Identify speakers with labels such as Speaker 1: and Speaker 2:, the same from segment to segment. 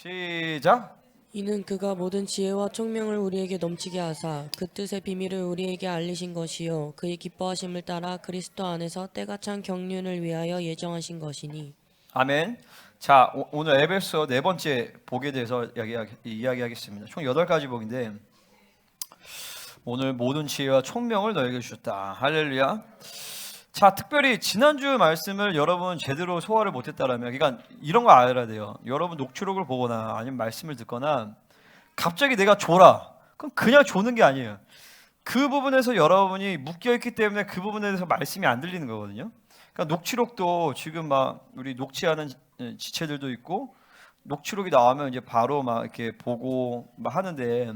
Speaker 1: 시작.
Speaker 2: 이는 그가 모든 지혜와 총명을 우리에게 넘치게 하사 그 뜻의 비밀을 우리에게 알리신 것이요 그의 기뻐하심을 따라 그리스도 안에서 때가 찬 경륜을 위하여 예정하신 것이니.
Speaker 1: 아멘. 자, 오늘 에베소 네 번째 복에 대해서 이야기하겠습니다. 총 8가지 복인데 오늘 모든 지혜와 총명을 너에게 주셨다. 할렐루야. 자, 특별히 지난주 말씀을 여러분 제대로 소화를 못했다라면, 그러니까 이런 거 알아야 돼요. 여러분 녹취록을 보거나 아니면 말씀을 듣거나 갑자기 내가 졸아. 그럼 그냥 조는 게 아니에요. 그 부분에서 여러분이 묶여있기 때문에 그 부분에 대해서 말씀이 안 들리는 거거든요. 그러니까 녹취록도 지금 막 우리 녹취하는 지체들도 있고 녹취록이 나오면 이제 바로 막 이렇게 보고 막 하는데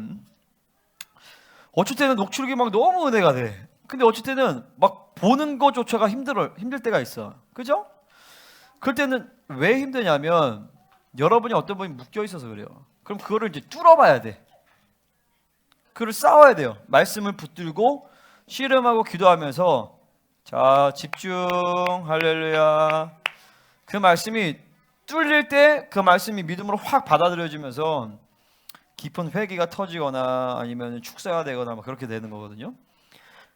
Speaker 1: 어쩔 때는 녹취록이 막 너무 은혜가 돼. 근데 어쩔 때는 막 보는 것조차가 힘들 때가 있어. 그죠? 그럴 때는 왜 힘드냐면 여러분이 어떤 분이 묶여 있어서 그래요. 그럼 그거를 이제 뚫어봐야 돼. 그걸 싸워야 돼요. 말씀을 붙들고 씨름하고 기도하면서 자, 집중. 할렐루야. 그 말씀이 뚫릴 때 그 말씀이 믿음으로 확 받아들여지면서 깊은 회개가 터지거나 아니면 축사가 되거나 막 그렇게 되는 거거든요.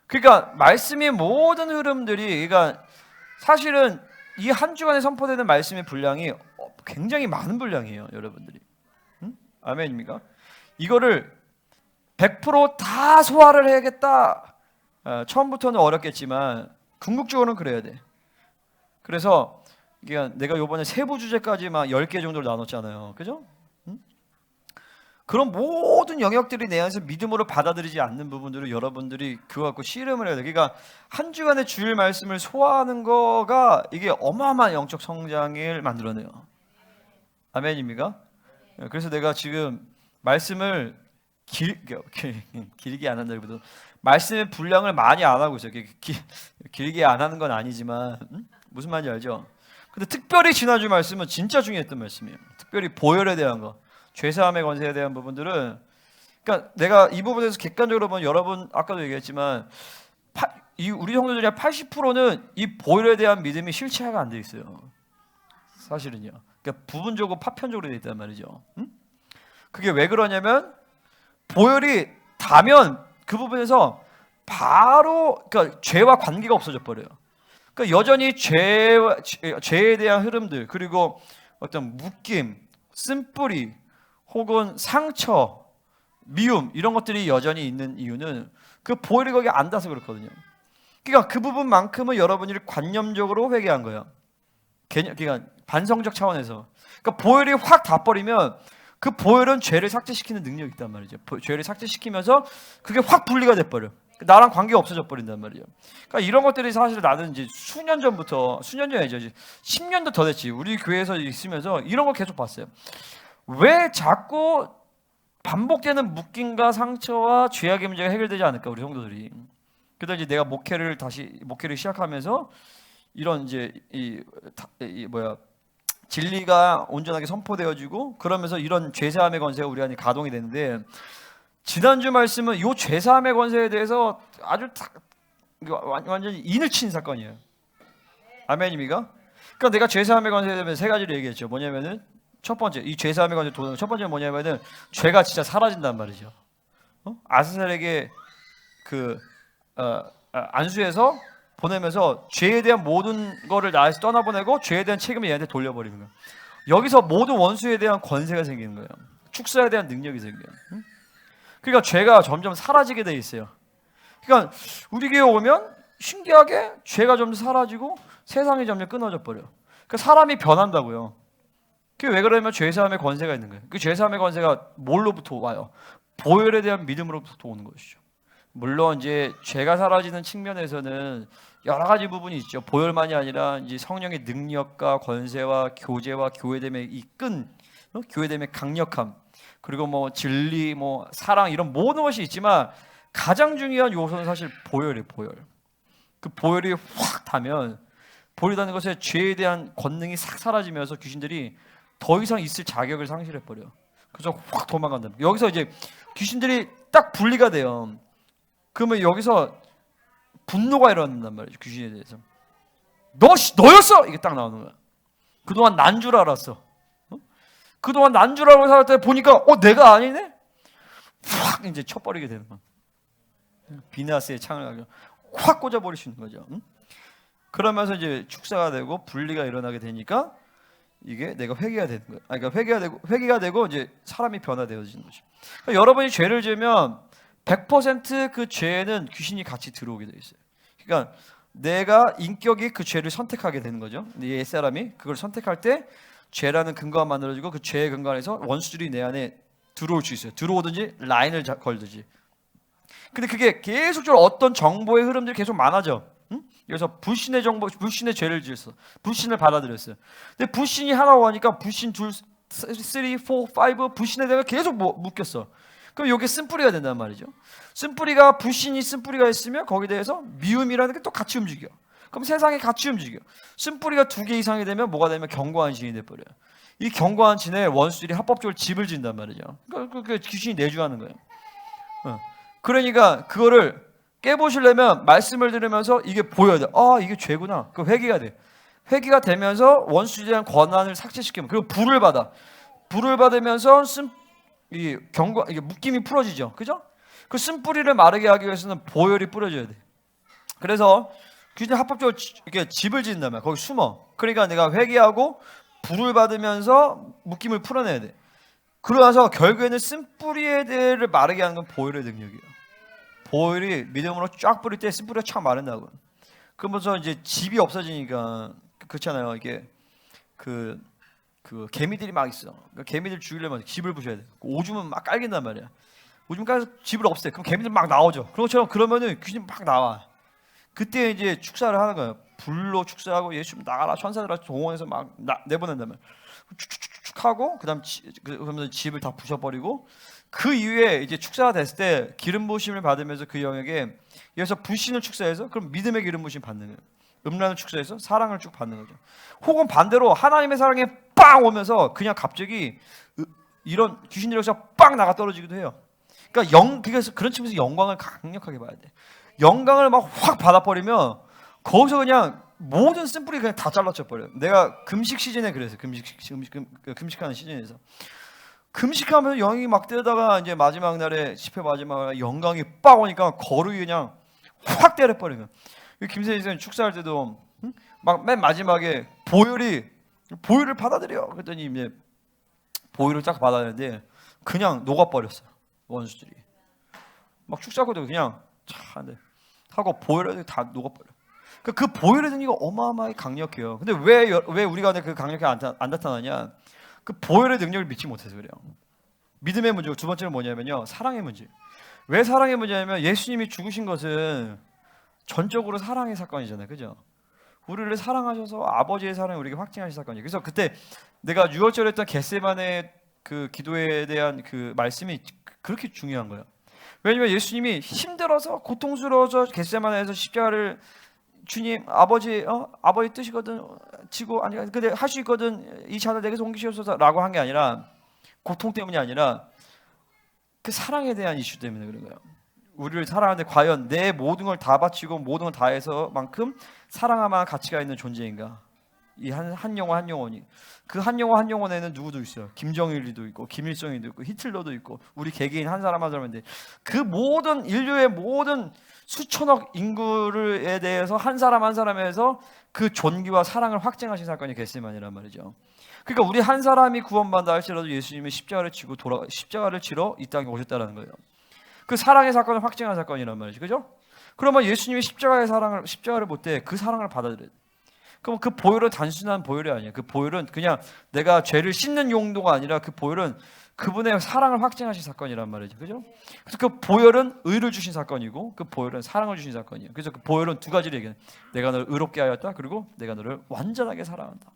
Speaker 1: 그러니까 말씀의 모든 흐름들이, 그러니까 사실은 이 한 주간에 선포되는 말씀의 분량이 굉장히 많은 분량이에요, 여러분들이. 응? 아멘입니까? 이거를 100%다 소화를 해야겠다. 처음부터는 어렵겠지만 궁극적으로는 그래야 돼. 그래서 내가 요번에 세부 주제까지 막 10개 정도로 나눴잖아요. 그죠? 그런 모든 영역들이 내 안에서 믿음으로 받아들이지 않는 부분들을 여러분들이 그거 갖고 씨름을 해야 돼. 그러니까 한 주간의 주일 말씀을 소화하는 거가 이게 어마어마한 영적 성장을 만들어내요. 아멘입니까? 그래서 내가 지금 말씀을 길게 안 한다기보다 말씀의 분량을 많이 안 하고 있어요. 길게 안 하는 건 아니지만 무슨 말인지 알죠? 근데 특별히 지난주 말씀은 진짜 중요했던 말씀이에요. 특별히 보혈에 대한 거, 죄사함의 권세에 대한 부분들은, 그러니까 내가 이 부분에서 객관적으로 보면 여러분 아까도 얘기했지만 우리 성도들이 한 80%는 이 보혈에 대한 믿음이 실체화가 안 돼 있어요. 사실은요. 그러니까 부분적으로 파편적으로 돼 있단 말이죠. 그게 왜 그러냐면 보혈이 닿으면 그 부분에서 바로 그러니까 죄와 관계가 없어져 버려요. 그러니까 여전히 죄에 대한 흐름들, 그리고 어떤 묶임, 쓴뿌리, 혹은 상처, 미움 이런 것들이 여전히 있는 이유는 그 보혈이 거기 안 닿아서 그렇거든요. 그러니까 그 부분만큼은 여러분이 관념적으로 회개한 거예요. 그러니까 반성적 차원에서. 그러니까 보혈이 확 닿아버리면 그 보혈은 죄를 삭제시키는 능력이 있단 말이죠. 죄를 삭제시키면서 그게 확 분리가 돼버려. 나랑 관계가 없어져 버린단 말이에요. 그러니까 이런 것들이 사실 나는 이제 수년 전이 아니죠. 10년도 더 됐지. 우리 교회에서 있으면서 이런 걸 계속 봤어요. 왜 자꾸 반복되는 묶임과 상처와 죄악의 문제가 해결되지 않을까, 우리 성도들이. 그러다 이제 내가 목회를 시작하면서 이런 이제 진리가 온전하게 선포되어지고 그러면서 이런 죄사함의 권세가 우리 안에 가동이 되는데, 지난주 말씀은 이 죄사함의 권세에 대해서 아주 완전히 인을 친 사건이에요. 아멘입니까? 그러니까 내가 죄사함의 권세에 대해서 세 가지를 얘기했죠. 뭐냐면은 첫 번째, 이 죄사함의 권세 도는 첫 번째는 뭐냐면은 죄가 진짜 사라진단 말이죠. 아스셀에게 안수해서 보내면서 죄에 대한 모든 거를 나에서 떠나보내고 죄에 대한 책임을 얘한테 돌려버리는 거예요. 여기서 모든 원수에 대한 권세가 생기는 거예요. 축사에 대한 능력이 생겨요. 그러니까 죄가 점점 사라지게 돼 있어요. 그러니까 우리 교회 오면 신기하게 죄가 점점 사라지고 세상이 점점 끊어져 버려. 그러니까 사람이 변한다고요. 그게 왜 그러냐면 죄사함의 권세가 있는 거예요. 그 죄사함의 권세가 뭘로부터 와요? 보혈에 대한 믿음으로부터 오는 것이죠. 물론 이제 죄가 사라지는 측면에서는 여러 가지 부분이 있죠. 보혈만이 아니라 이제 성령의 능력과 권세와 교제와 교회됨의 교회됨의 강력함, 그리고 뭐 진리, 뭐 사랑, 이런 모든 것이 있지만 가장 중요한 요소는 사실 보혈이에요. 보혈. 그 보혈이 확 닿으면, 보혈이라는 것에 죄에 대한 권능이 싹 사라지면서 귀신들이 더 이상 있을 자격을 상실해 버려. 그래서 확 도망간다. 여기서 이제 귀신들이 딱 분리가 돼요. 그러면 여기서 분노가 일어난단 말이죠. 귀신에 대해서. 너였어! 이게 딱 나오는 거야. 그동안 난 줄 알았어. 그동안 난 줄 알고 살았다 보니까 내가 아니네? 확 이제 쳐버리게 되는 거야. 비나스의 창을 가지고 확 꽂아버릴 수 있는 거죠. 응? 그러면서 이제 축사가 되고 분리가 일어나게 되니까 이게 내가 회개가 되는 거예요. 그러니까 회개가 되고 이제 사람이 변화되어지는 거죠. 그러니까 여러분이 죄를 지으면 100%그 죄에는 귀신이 같이 들어오게 돼 있어요. 그러니까 내가 인격이 그 죄를 선택하게 되는 거죠. 옛 사람이 그걸 선택할 때 죄라는 근거가 만들어지고 그 죄의 근거 안에서 원수들이 내 안에 들어올 수 있어요. 들어오든지 라인을 걸든지. 근데 그게 계속적으로 어떤 정보의 흐름들이 계속 많아져. 응? 그래서 불신의 정보, 불신의 죄를 지었어. 불신을 받아들였어요. 근데 불신이 하나고 하니까 불신 둘, 3, 4, 5 불신에 대해 계속 묶였어. 그럼 이게 쓴뿌리가 된단 말이죠. 쓴뿌리가 불신이 쓴뿌리가 있으면 거기에 대해서 미움이라는 게 또 같이 움직여. 그럼 세상이 같이 움직여. 쓴뿌리가 2개 이상이 되면 뭐가 되면 견고한 진이 돼버려요. 이 견고한 진에 원수들이 합법적으로 집을 짓는단 말이죠. 그러니까 그 귀신이 내주하는 거예요. 그러니까 그거를 깨보시려면 말씀을 들으면서 이게 보여야 돼. 이게 죄구나. 그 회개가 돼. 회개가 되면서 원수에 대한 권한을 삭제시키면, 그리고 불을 받아. 불을 받으면서 이게 묶임이 풀어지죠. 그죠? 그 쓴뿌리를 마르게 하기 위해서는 보혈이 뿌려져야 돼. 그래서 귀신이 합법적으로 이렇게 집을 짓는단 말이야. 거기 숨어. 그러니까 내가 회개하고 불을 받으면서 묶임을 풀어내야 돼. 그러면서 결국에는 쓴뿌리에 대해를 마르게 하는 건 보혈의 능력이에요. 보혈이 믿음으로 쫙 뿌릴 때 쓴뿌리가 쫙 마른다고. 그러면서 이제 집이 없어지니까 그렇잖아요. 이게 그 개미들이 막 있어. 그러니까 개미들 죽이려면 집을 부셔야 돼. 오줌은 막 깔긴단 말이야. 오줌 깔아서 집을 없애. 그럼 개미들 막 나오죠. 그러면은 귀신 막 나와. 그때 이제 축사를 하는 거예요. 불로 축사하고 예수 나가라 천사들아 동원해서 막 내보낸다면 축축축 하고 그러면서 집을 다 부셔버리고, 그 이후에 이제 축사가 됐을 때 기름 부으심을 받으면서 그 영역에 여기서 불신을 축사해서 그럼 믿음의 기름 부으심 받는 거예요. 음란을 축사해서 사랑을 쭉 받는 거죠. 혹은 반대로 하나님의 사랑이 빵 오면서 그냥 갑자기 이런 귀신들이 여기서 빵 나가 떨어지기도 해요. 그러니까 그래서 그런 측면에서 영광을 강력하게 봐야 돼. 영광을 막 확 받아버리면 거기서 그냥 모든 쓴뿌리 그냥 다 잘라쳐 버려요. 내가 금식 시즌에 그랬어요. 금식하는 시즌에서 금식하면서 영이 막 뜨다가 이제 마지막 날에 10회 마지막 날에 영광이 빡 오니까 거룩이 그냥 확 때려버리는 거예요. 김세희 선생님 축사할 때도 막 맨 마지막에 보혈을 받아들여 그랬더니 이제 보혈을 딱 받았는데 그냥 녹아버렸어요. 원수들이 막 축사하고도 그냥 차네 하고 보혈을 다 녹아버려. 그 보혈의 능력이 어마어마하게 강력해요. 근데 왜 우리가 그 강력히 안 나타나냐? 그 보혈의 능력을 믿지 못해서 그래요. 믿음의 문제고, 두 번째는 뭐냐면요, 사랑의 문제. 왜 사랑의 문제냐면 예수님이 죽으신 것은 전적으로 사랑의 사건이잖아요, 그죠? 우리를 사랑하셔서 아버지의 사랑을 우리에게 확증하신 사건이에요. 그래서 그때 내가 6월절에 했던 겟세마네 그 기도에 대한 그 말씀이 그렇게 중요한 거예요. 왜냐면 예수님이 힘들어서 고통스러워서 겟세마네에서 십자가를 주님 아버지 뜻이거든 지고 아니 근데 할 수 있거든 이 잔을 내게서 옮기시옵소서라고 한 게 아니라 고통 때문이 아니라 그 사랑에 대한 이슈 때문에 그런 거예요. 우리를 사랑하는데 과연 내 모든 걸 다 바치고 모든 걸 다해서만큼 사랑할 만한 가치가 있는 존재인가? 이 한 영혼이 그 한 영혼에는 누구도 있어요. 김정일도 있고 김일성이도 있고 히틀러도 있고 우리 개개인 한 사람 한 사람인데 그 모든 인류의 모든 수천억 인구에 대해서 한 사람 한 사람에서 그 존귀와 사랑을 확증하신 사건이 겟세마네란 말이죠. 그러니까 우리 한 사람이 구원받는다 할지라도 예수님이 십자가를 지러 이 땅에 오셨다는 거예요. 그 사랑의 사건을 확증한 사건이란 말이죠. 그죠? 그러면 예수님이 십자가를 못 때 그 사랑을 받아들여야 돼. 그럼 그 보혈은 단순한 보혈이 아니에요. 그 보혈은 그냥 내가 죄를 씻는 용도가 아니라 그 보혈은 그분의 사랑을 확증하신 사건이란 말이죠. 그죠? 그래서 그 보혈은 의를 주신 사건이고 그 보혈은 사랑을 주신 사건이에요. 그래서 그 보혈은 두 가지를 얘기해요. 내가 너를 의롭게 하였다. 그리고 내가 너를 완전하게 사랑한다.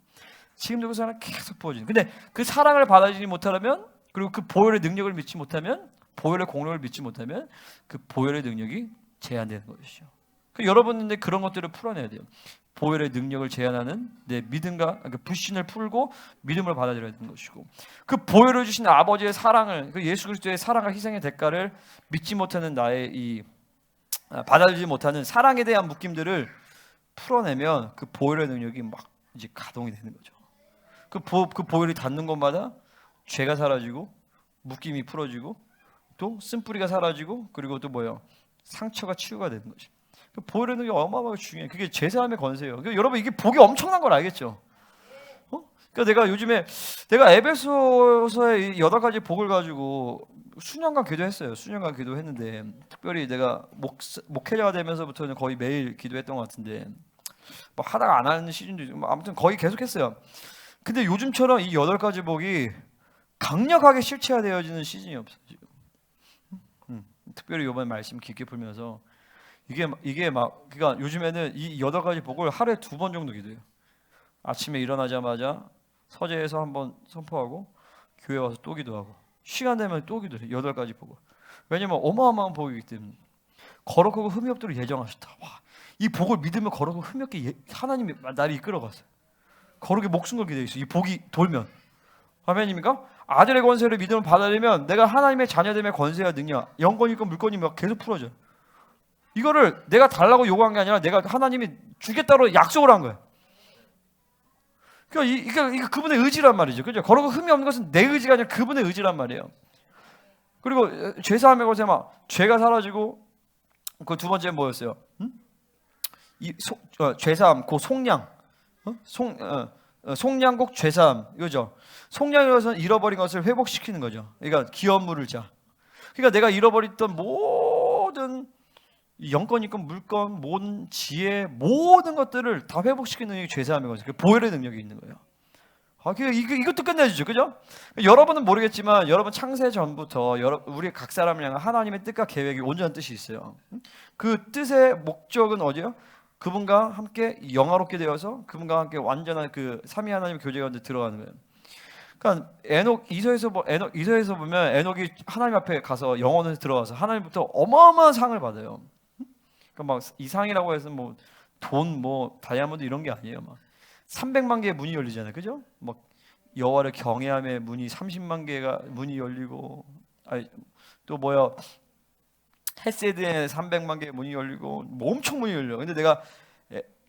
Speaker 1: 지금도 그 사랑이 계속 부어지는. 근데 그 사랑을 받아들이지 못하면, 그리고 그 보혈의 능력을 믿지 못하면, 보혈의 공력을 믿지 못하면 그 보혈의 능력이 제한되는 것이죠. 여러분들 그런 것들을 풀어내야 돼요. 보혈의 능력을 제한하는 내 믿음과 그 불신을 풀고 믿음을 받아들여야 되는 것이고, 그 보혈을 주신 아버지의 사랑을, 그 예수 그리스도의 사랑과 희생의 대가를 믿지 못하는 나의 이 받아들이지 못하는 사랑에 대한 묶임들을 풀어내면 그 보혈의 능력이 막 이제 가동이 되는 거죠. 그 보혈이 닿는 곳마다 죄가 사라지고 묶임이 풀어지고 또 쓴뿌리가 사라지고 그리고 또 뭐예요? 상처가 치유가 되는 거죠. 보혈의 능력이 어마어마하게 중요해요. 그게 제사함의 권세예요. 그러니까 여러분 이게 복이 엄청난 걸 알겠죠? 그러니까 내가 요즘에 내가 에베소서의 8가지 복을 가지고 수년간 기도했어요. 수년간 기도했는데 특별히 내가 목회자가 되면서부터는 거의 매일 기도했던 것 같은데 뭐 하다가 안 하는 시즌도 있고 뭐 아무튼 거의 계속했어요. 근데 요즘처럼 이 8가지 복이 강력하게 실체화되어지는 시즌이 없어요. 지금. 특별히 이번 말씀 깊게 풀면서 이게 막 그러니까 요즘에는 이 8가지 복을 하루에 2번 정도 기도해요. 아침에 일어나자마자 서재에서 한번 선포하고 교회 와서 또 기도하고 시간 되면 또 기도해요. 8가지 복을. 왜냐면 어마어마한 복이기 때문에. 거룩하고 흠이 없도록 예정하셨다. 와, 이 복을 믿으면 거룩하고 흠이 없게 하나님이 나를 이끌어갔어요. 거룩의 목숨 걸게 돼 있어요. 이 복이 돌면. 아멘입니까? 아들의 권세를 믿음을 받아들이면 내가 하나님의 자녀됨의 권세와 능력, 영권이건 물권이 막 계속 풀어져요. 이거를 내가 달라고 요구한 게 아니라 내가 하나님이 주겠다고 약속을 한 거예요. 그러니까 이거 그분의 의지란 말이죠. 그죠? 거룩하고 흠이 없는 것은 내 의지가 아니라 그분의 의지란 말이에요. 그리고 죄사함의 것에 막 죄가 사라지고 그 두 번째 뭐였어요? 죄사함, 그 속량, 속량국 죄사함 이거죠. 속량이라는 것은 잃어버린 것을 회복시키는 거죠. 그러니까 기업물을 자. 그러니까 내가 잃어버렸던 모든 영권이건 물권, 모든 지혜, 모든 것들을 다 회복시키는 능력이 죄사함의 거죠. 그 보혈의 능력이 있는 거예요. 이것도 끝내주죠, 그죠? 여러분은 모르겠지만 여러분 창세 전부터 우리 각 사람을 향한 하나님의 뜻과 계획이 온전한 뜻이 있어요. 그 뜻의 목적은 어디요? 그분과 함께 영화롭게 되어서 그분과 함께 완전한 그 삼위 하나님의 교제 가운데 들어가는 거예요. 그러니까 이서에서 보면 에녹이 하나님 앞에 가서 영원에 들어가서 하나님부터 어마어마한 상을 받아요. 그러니까 막 이 상이라고 해서 뭐 돈, 뭐 다이아몬드 이런 게 아니에요. 막 300만 개의 문이 열리잖아요, 그죠? 막 여호와를 경외함의 문이 30만 개가 문이 열리고, 또 뭐야? 헤세드에 300만 개의 문이 열리고, 뭐 엄청 문이 열려. 근데 내가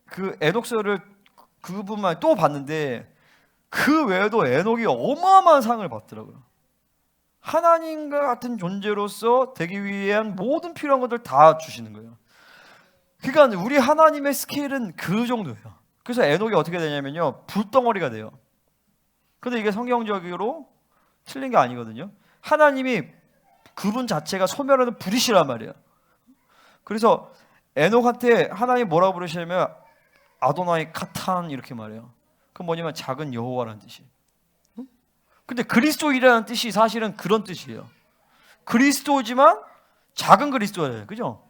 Speaker 1: 그 에녹서를 그분만 또 봤는데 그 외에도 에녹이 어마어마한 상을 받더라고요. 하나님과 같은 존재로서 되기 위한 모든 필요한 것들 다 주시는 거예요. 그러니까 우리 하나님의 스케일은 그 정도예요. 그래서 에녹이 어떻게 되냐면요, 불덩어리가 돼요. 그런데 이게 성경적으로 틀린 게 아니거든요. 하나님이 그분 자체가 소멸하는 불이시란 말이에요. 그래서 에녹한테 하나님 뭐라고 부르시냐면 아도나이 카탄 이렇게 말해요. 그건 뭐냐면 작은 여호와라는 뜻이에요. 근데 그리스도이라는 뜻이 사실은 그런 뜻이에요. 그리스도지만 작은 그리스도예요, 그죠?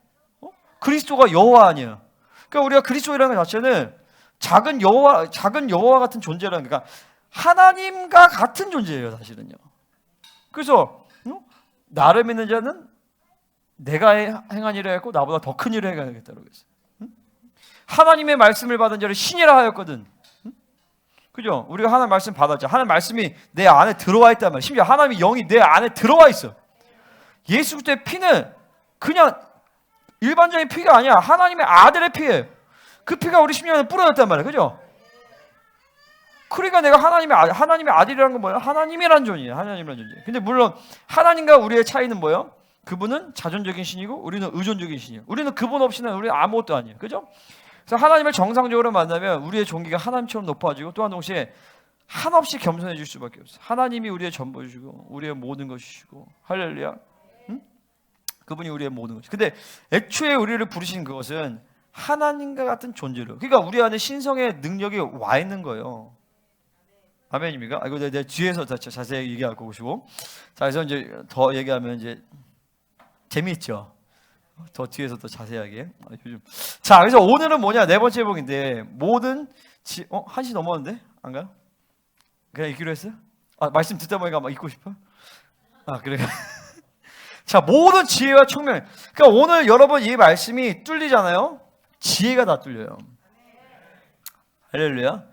Speaker 1: 그리스도가 여호와 아니에요. 그러니까 우리가 그리스도이라는 것 자체는 작은 여호와 같은 존재라는, 그러니까 하나님과 같은 존재예요, 사실은요. 그래서 나를 믿는 자는 내가 행한 일을 했고 나보다 더 큰 일을 행하겠다고 했어요. 하나님의 말씀을 받은 자를 신이라 하였거든. 그죠? 우리가 하나님 말씀 받았죠. 하나님 말씀이 내 안에 들어와 있단 말이에요. 심지어 하나님의 영이 내 안에 들어와 있어. 예수 그리스도의 피는 그냥 일반적인 피가 아니야. 하나님의 아들의 피예요. 그 피가 우리 심령에 뿌려졌단 말이에요, 그죠? 그러니까 내가 하나님의 아들이라는 건 뭐예요? 하나님이란 존재예요. 하나님이란 존재. 근데 물론 하나님과 우리의 차이는 뭐예요? 그분은 자존적인 신이고 우리는 의존적인 신이에요. 우리는 그분 없이는 우리는 아무것도 아니에요, 그죠? 그래서 하나님을 정상적으로 만나면 우리의 존귀가 하나님처럼 높아지고 또한 동시에 한없이 겸손해질 수밖에 없어요. 하나님이 우리의 전부이시고 우리의 모든 것이시고, 할렐루야. 그분이 우리의 모든 것이. 근데 애초에 우리를 부르신 그것은 하나님과 같은 존재로. 그러니까 우리 안에 신성의 능력이 와 있는 거예요. 아멘입니까? 이거 내 뒤에서 더 자세히 얘기할 거고. 자, 그래서 이제 더 얘기하면 이제 재미있죠. 더 뒤에서 더 자세하게. 자, 그래서 오늘은 뭐냐? 네 번째 복인데 모든 1시 넘었는데 안 가요? 그냥 읽기로 했어요? 말씀 듣다 보니까 막 읽고 싶어? 그래. 자, 모든 지혜와 총명. 그러니까 오늘 여러분 이 말씀이 뚫리잖아요. 지혜가 다 뚫려요. 할렐루야.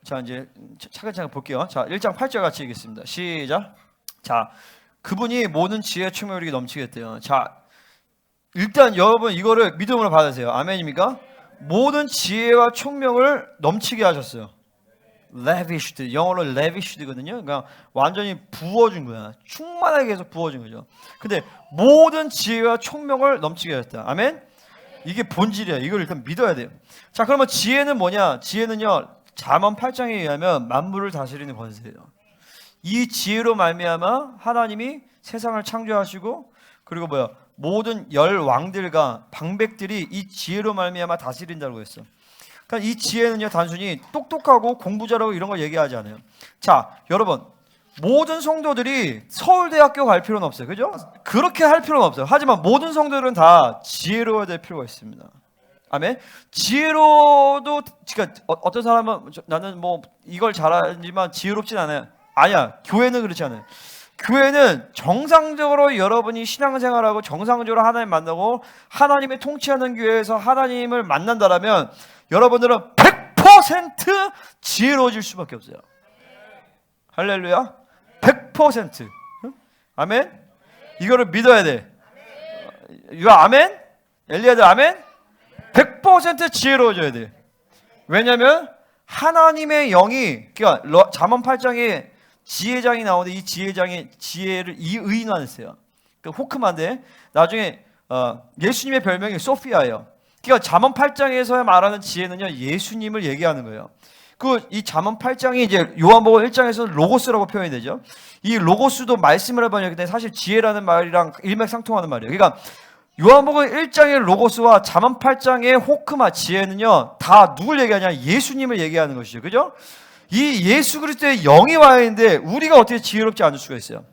Speaker 1: 자, 이제 차근차근 볼게요. 자, 1장 8절 같이 읽겠습니다. 시작. 자, 그분이 모든 지혜와 총명을 넘치겠대요. 자, 일단 여러분 이거를 믿음으로 받으세요. 아멘입니까? 모든 지혜와 총명을 넘치게 하셨어요. lavished영어로 lavished거든요. 그러니까 완전히 부어준 거야. 충만하게 해서 부어준 거죠. 근데 모든 지혜와 총명을 넘치게 하였다. 아멘. 이게 본질이야. 이걸 일단 믿어야 돼요. 자, 그러면 지혜는 뭐냐? 지혜는요, 잠언 8장에 의하면 만물을 다스리는 권세예요. 이 지혜로 말미암아 하나님이 세상을 창조하시고, 그리고 모든 열 왕들과 방백들이 이 지혜로 말미암아 다스린다고 했어. 그러니까 이 지혜는요, 단순히 똑똑하고 공부 잘하고 이런 거 얘기하지 않아요. 자, 여러분, 모든 성도들이 서울대학교 갈 필요는 없어요. 그죠? 그렇게 할 필요는 없어요. 하지만 모든 성도들은 다 지혜로워야 될 필요가 있습니다. 아멘. 지혜로도, 그러니까 어떤 사람은 나는 이걸 잘하지만 지혜롭진 않아요. 아니야. 교회는 그렇지 않아요. 교회는 정상적으로 여러분이 신앙생활하고 정상적으로 하나님 만나고 하나님의 통치하는 교회에서 하나님을 만난다라면 여러분들은 100% 지혜로워질 수밖에 없어요. 할렐루야. 100%. 아멘. 이거를 믿어야 돼. 이거 아멘? 엘리야들 아멘? 100% 지혜로워져야 돼. 왜냐하면 하나님의 영이, 그러니까 잠언 8장에 지혜장이 나오는데 이 지혜장이 지혜를 의인화했어요. 그러니까 호크만데 나중에 예수님의 별명이 소피아예요. 그러니까 잠언 8장에서 말하는 지혜는요, 예수님을 얘기하는 거예요. 이 잠언 8장이 이제 요한복음 1장에서 로고스라고 표현이 되죠. 이 로고스도 말씀을 해봤는데 사실 지혜라는 말이랑 일맥상통하는 말이에요. 그러니까 요한복음 1장의 로고스와 잠언 8장의 호크마 지혜는요, 다 누굴 얘기하냐? 예수님을 얘기하는 것이죠. 그죠? 이 예수 그리스도의 영이 와야 하는데 우리가 어떻게 지혜롭지 않을 수가 있어요?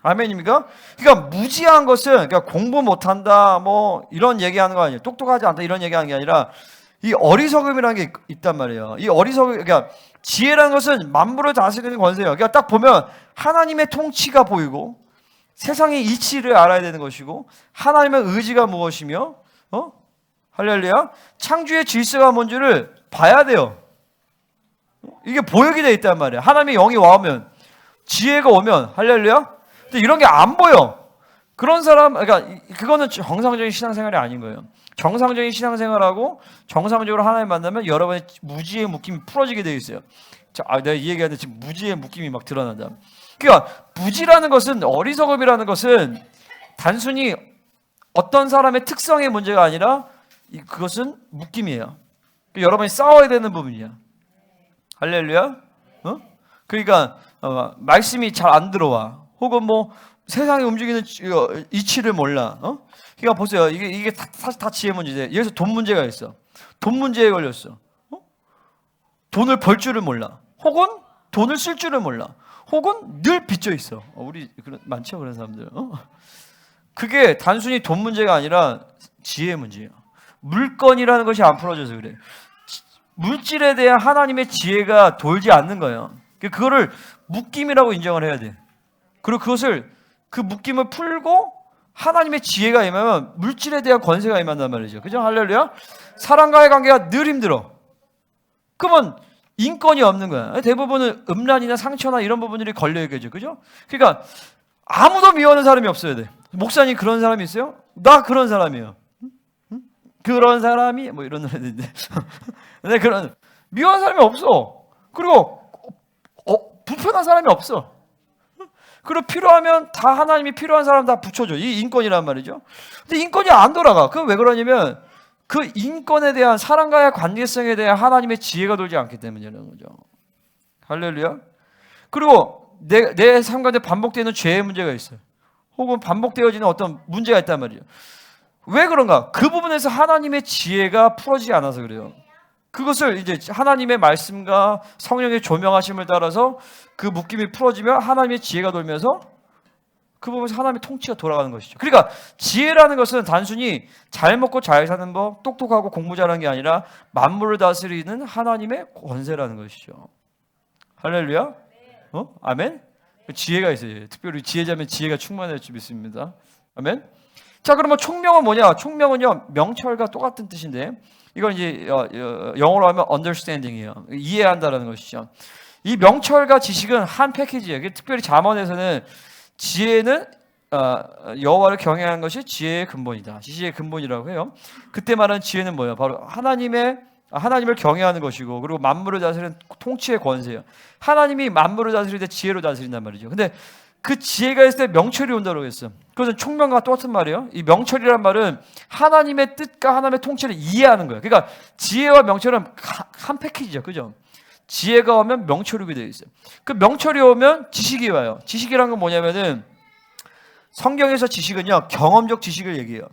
Speaker 1: 아멘입니까? 그러니까 무지한 것은, 그러니까 공부 못한다 이런 얘기하는 거 아니에요. 똑똑하지 않다 이런 얘기하는 게 아니라 이 어리석음이라는 게 있단 말이에요. 이 어리석음, 그러니까 지혜라는 것은 만물을 다스리는 권세예요. 그러니까 딱 보면 하나님의 통치가 보이고 세상의 이치를 알아야 되는 것이고 하나님의 의지가 무엇이며 할렐루야, 창조의 질서가 뭔지를 봐야 돼요. 이게 보이게 돼 있단 말이에요. 하나님의 영이 와오면, 지혜가 오면, 할렐루야. 근데 이런 게 안 보여. 그런 사람, 그러니까 그거는 정상적인 신앙생활이 아닌 거예요. 정상적인 신앙생활하고 정상적으로 하나님 만나면 여러분의 무지의 묶임이 풀어지게 되어 있어요. 자, 내가 이 얘기하는데 지금 무지의 묶임이 막 드러난다. 그러니까 무지라는 것은, 어리석음이라는 것은 단순히 어떤 사람의 특성의 문제가 아니라 그것은 묶임이에요. 여러분이 싸워야 되는 부분이야. 할렐루야. 그러니까 말씀이 잘 안 들어와. 혹은 세상에 움직이는 이치를 몰라. 그러니까 보세요. 이게 사실 다 지혜 문제예요. 여기서 돈 문제가 있어. 돈 문제에 걸렸어. 돈을 벌 줄을 몰라. 혹은 돈을 쓸 줄을 몰라. 혹은 늘 빚져 있어. 우리 많죠, 그런 사람들. 그게 단순히 돈 문제가 아니라 지혜 문제예요. 물건이라는 것이 안 풀어져서 그래. 물질에 대한 하나님의 지혜가 돌지 않는 거예요. 그거를 묶임이라고 인정을 해야 돼. 그리고 그 묶임을 풀고 하나님의 지혜가 임하면 물질에 대한 권세가 임한단 말이죠. 그죠? 할렐루야. 사람과의 관계가 늘 힘들어. 그러면 인권이 없는 거야. 대부분은 음란이나 상처나 이런 부분들이 걸려있겠죠. 그죠? 그러니까 아무도 미워하는 사람이 없어야 돼. 목사님 그런 사람이 있어요? 나 그런 사람이에요. 그런 사람이 이런 노래인데 근데 그런 미워하는 사람이 없어. 그리고 불편한 사람이 없어. 그리고 필요하면 다 하나님이 필요한 사람 다 붙여줘. 이 인권이란 말이죠. 근데 인권이 안 돌아가. 그건 왜 그러냐면 그 인권에 대한, 사람과의 관계성에 대한 하나님의 지혜가 돌지 않기 때문이라는 거죠. 할렐루야. 그리고 내 삶 가운데 반복되는 죄의 문제가 있어요. 혹은 반복되어지는 어떤 문제가 있단 말이에요. 왜 그런가? 그 부분에서 하나님의 지혜가 풀어지지 않아서 그래요. 그것을 이제 하나님의 말씀과 성령의 조명하심을 따라서 그 묶임이 풀어지면 하나님의 지혜가 돌면서 그 부분에서 하나님의 통치가 돌아가는 것이죠. 그러니까 지혜라는 것은 단순히 잘 먹고 잘 사는 법, 똑똑하고 공부 잘하는 게 아니라 만물을 다스리는 하나님의 권세라는 것이죠. 할렐루야. 아멘. 지혜가 있어요. 특별히 지혜자면 지혜가 충만할 줄 믿습니다. 아멘. 자, 그러면 총명은 뭐냐? 총명은요, 명철과 똑같은 뜻인데, 이건 이제 영어로 하면 understanding이에요. 이해한다라는 것이죠. 이 명철과 지식은 한 패키지예요. 특별히 잠언에서는 지혜는 여호와를 경외하는 것이 지혜의 근본이다. 지식의 근본이라고 해요. 그때 말하는 지혜는 뭐예요? 바로 하나님의 하나님을 경외하는 것이고, 그리고 만물을 다스리는 통치의 권세예요. 하나님이 만물을 다스릴 때 지혜로 다스린단 말이죠. 근데 그 지혜가 있을 때 명철이 온다고 했어요. 그것은 총명과 똑같은 말이에요. 이 명철이란 말은 하나님의 뜻과 하나님의 통치를 이해하는 거예요. 그러니까 지혜와 명철은 한 패키지죠. 그죠? 지혜가 오면 명철이 되어 있어요. 그 명철이 오면 지식이 와요. 지식이란 건 뭐냐면은 성경에서 지식은요, 경험적 지식을 얘기해요.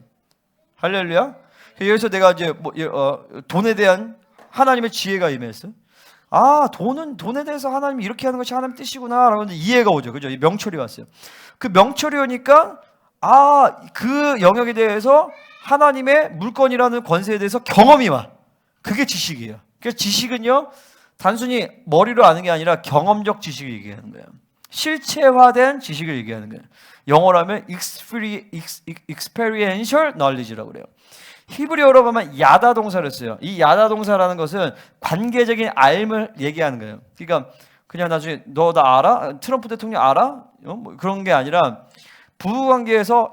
Speaker 1: 할렐루야. 여기서 내가 이제 돈에 대한 하나님의 지혜가 임했어. 돈에 대해서 하나님이 이렇게 하는 것이 하나님 뜻이구나 라고 이해가 오죠. 그죠? 이 명철이 왔어요. 그 명철이 오니까 그 영역에 대해서 하나님의 물건이라는 권세에 대해서 경험이 와. 그게 지식이에요. 그래서 지식은요, 단순히 머리로 아는 게 아니라 경험적 지식을 얘기하는 거예요. 실체화된 지식을 얘기하는 거예요. 영어로 하면 experiential knowledge라고 그래요. 히브리어로 보면 야다 동사를 써요. 이 야다 동사라는 것은 관계적인 알을 얘기하는 거예요. 그러니까 그냥 나중에 너 나 알아? 트럼프 대통령 알아? 뭐 그런 게 아니라 부부관계에서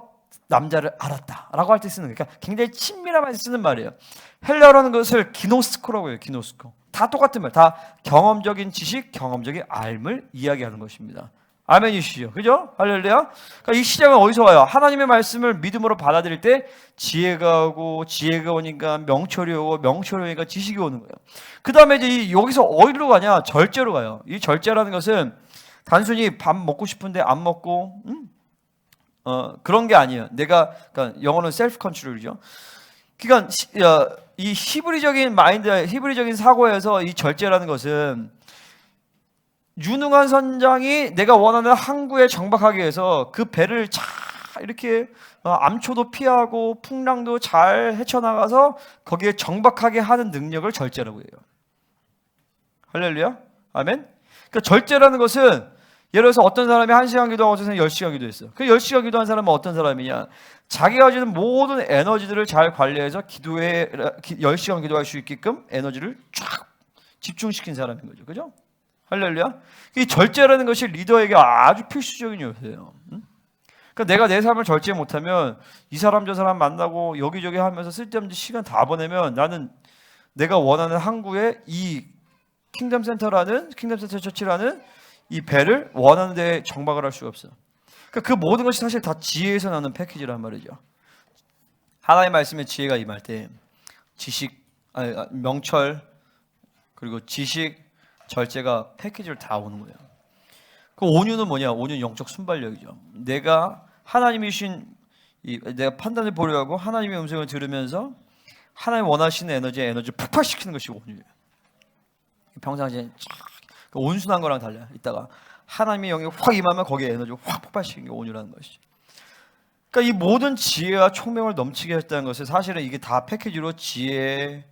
Speaker 1: 남자를 알았다라고 할 때 쓰는 거예요. 그러니까 굉장히 친밀한 말에 쓰는 말이에요. 헬라어라는 것을 기노스코라고 해요. 기노스코. 다 똑같은 말. 다 경험적인 지식, 경험적인 알을 이야기하는 것입니다. 아멘이시죠? 그죠? 할렐루야. 그러니까 이 시작은 어디서 와요? 하나님의 말씀을 믿음으로 받아들일 때 지혜가 오고, 지혜가 오니까 명철이 오고, 명철이 오니까 지식이 오는 거예요. 그 다음에 이제 여기서 어디로 가냐? 절제로 가요. 이 절제라는 것은 단순히 밥 먹고 싶은데 안 먹고, 그런 게 아니에요. 그러니까 영어는 셀프 컨트롤이죠. 그러니까 이 히브리적인 마인드, 히브리적인 사고에서 이 절제라는 것은 유능한 선장이 내가 원하는 항구에 정박하기 위해서 그 배를 잘 이렇게 암초도 피하고 풍랑도 잘 헤쳐나가서 거기에 정박하게 하는 능력을 절제라고 해요. 할렐루야. 아멘. 그러니까 절제라는 것은 예를 들어서 어떤 사람이 1시간 기도하고 어떤 사람이 10시간 기도했어. 그 10시간 기도한 사람은 어떤 사람이냐? 자기가 가지는 모든 에너지들을 잘 관리해서 10시간 기도할 수 있게끔 에너지를 쫙 집중시킨 사람인 거죠. 그죠? 할렐루야. 이 절제라는 것이 리더에게 아주 필수적인 요소예요. 그러니까 내가 내 삶을 절제 못하면 이 사람 저 사람 만나고 여기저기 하면서 쓸데없는 시간 다 보내면 나는 내가 원하는 항구에 이 킹덤 센터 처치라는 이 배를 원하는 데에 정박을 할 수가 없어. 그러니까 그 모든 것이 사실 다 지혜에서 나는 패키지란 말이죠. 하나님의 말씀에 지혜가 임할 때 명철 그리고 지식 절제가 패키지를 다 오는 거예요. 그 온유는 뭐냐? 온유는 영적 순발력이죠. 내가 하나님이 주신 내가 판단을 보려 하고 하나님의 음성을 들으면서 하나님 원하시는 에너지를 폭발시키는 것이 온유예요. 평상시에 그 온순한 거랑 달라요. 이따가 하나님의 영이 확 임하면 거기에 에너지를 확 폭발시키는 게 온유라는 것이죠. 그러니까 이 모든 지혜와 총명을 넘치게 했다는 것은 사실은 이게 다 패키지로 지혜,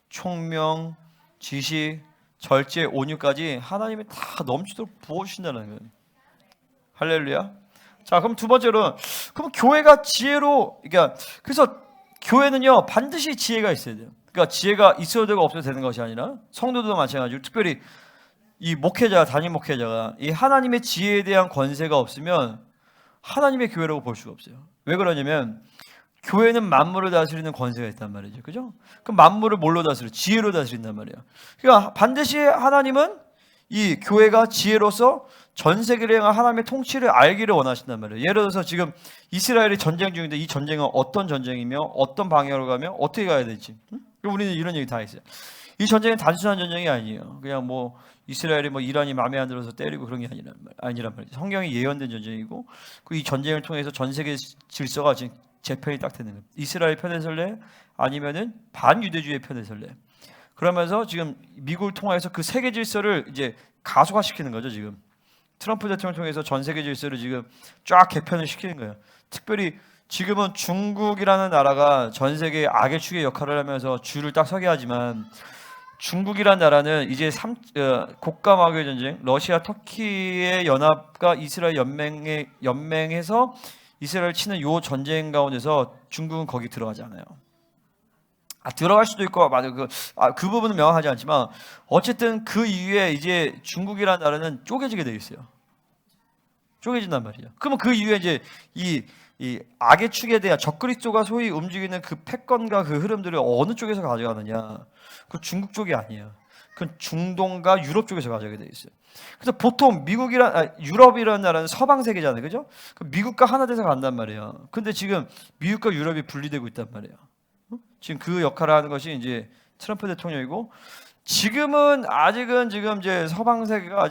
Speaker 1: 총명, 지식, 절제, 온유까지 하나님이 다 넘치도록 부어주신다는 거예요. 할렐루야. 자, 그럼 두 번째로, 그럼 교회가 지혜로, 그러니까 그래서 교회는요 반드시 지혜가 있어야 돼요. 그러니까 지혜가 있어도 되고 없어도 되는 것이 아니라 성도도 마찬가지로 특별히 이 목회자, 담임 목회자가 이 하나님의 지혜에 대한 권세가 없으면 하나님의 교회라고 볼 수가 없어요. 왜 그러냐면 교회는 만물을 다스리는 권세가 있단 말이죠. 그죠? 그럼 만물을 뭘로 다스려? 지혜로 다스린단 말이에요. 그러니까 반드시 하나님은 이 교회가 지혜로서 전 세계를 향한 하나님의 통치를 알기를 원하신단 말이에요. 예를 들어서 지금 이스라엘이 전쟁 중인데 이 전쟁은 어떤 전쟁이며 어떤 방향으로 가면 어떻게 가야 될지. 그럼 우리는 이런 얘기 다 했어요. 이 전쟁은 단순한 전쟁이 아니에요. 그냥 뭐 이스라엘이 뭐 이란이 마음에 안 들어서 때리고 그런 게 아니란 말이에요. 성경이 예언된 전쟁이고 그 이 전쟁을 통해서 전 세계 질서가 지금 제 편이 딱 되는 거예요. 이스라엘 편에 설래? 아니면은 반유대주의 편에 설래? 그러면서 지금 미국을 통해서 그 세계 질서를 이제 가속화시키는 거죠. 지금 트럼프 대통령을 통해서 전 세계 질서를 지금 쫙 개편을 시키는 거예요. 특별히 지금은 중국이라는 나라가 전 세계 악의 축의 역할을 하면서 줄을 딱 서게 하지만 중국이라는 나라는 이제 국가 마귀의 전쟁, 러시아, 터키의 연합과 이스라엘 연맹해서 이스라엘을 치는 요 전쟁 가운데서 중국은 거기 들어가지 않아요. 들어갈 수도 있고 그 부분은 명확하지 않지만 어쨌든 그 이후에 이제 중국이라는 나라는 쪼개지게 되어 있어요. 쪼개진단 말이에요. 그러면 그 이후에 이제 이 악의 축에 대한 적그리스도가 소위 움직이는 그 패권과 그 흐름들을 어느 쪽에서 가져가느냐? 그 중국 쪽이 아니에요. 그 중동과 유럽 쪽에서 가져가게 돼 있어요. 그래서 보통 유럽이라는 나라는 서방 세계잖아요, 그죠? 그 미국과 하나 돼서 간단 말이에요. 근데 지금 미국과 유럽이 분리되고 있단 말이에요. 지금 그 역할을 하는 것이 이제 트럼프 대통령이고, 지금은 아직은 지금 이제 서방 세계가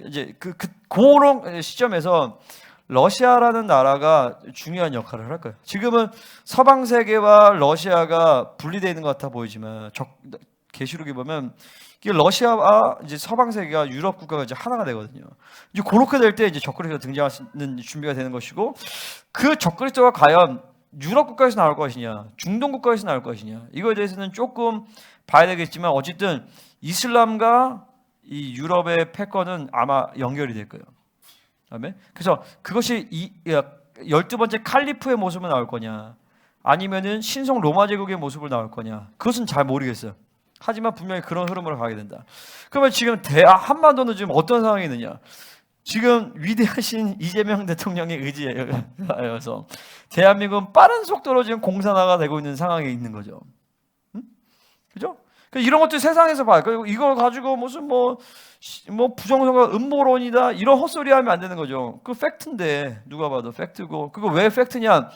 Speaker 1: 이제 그런 시점에서 러시아라는 나라가 중요한 역할을 할 거예요. 지금은 서방 세계와 러시아가 분리되어 있는 것 같아 보이지만 계시록에 보면 이게 러시아와 이제 서방 세계가 유럽 국가가 이제 하나가 되거든요. 이제 그렇게 될 때 이제 적그리스도가 등장하는 준비가 되는 것이고, 그 적그리스도가 과연 유럽 국가에서 나올 것이냐, 중동 국가에서 나올 것이냐, 이거에 대해서는 조금 봐야 되겠지만 어쨌든 이슬람과 이 유럽의 패권은 아마 연결이 될 거예요. 아멘. 그래서 그것이 12번째 칼리프의 모습으로 나올 거냐, 아니면은 신성 로마 제국의 모습으로 나올 거냐, 그것은 잘 모르겠어요. 하지만 분명히 그런 흐름으로 가게 된다. 그러면 지금 한반도는 지금 어떤 상황이 있느냐? 지금 위대하신 이재명 대통령의 의지에 의해서 대한민국은 빠른 속도로 지금 공산화가 되고 있는 상황에 있는 거죠. 응? 그죠? 이런 것들 세상에서 봐요. 그리고 이걸 가지고 무슨 뭐 부정선거 음모론이다 이런 헛소리 하면 안 되는 거죠. 그 팩트인데, 누가 봐도 팩트고. 그거 왜 팩트냐?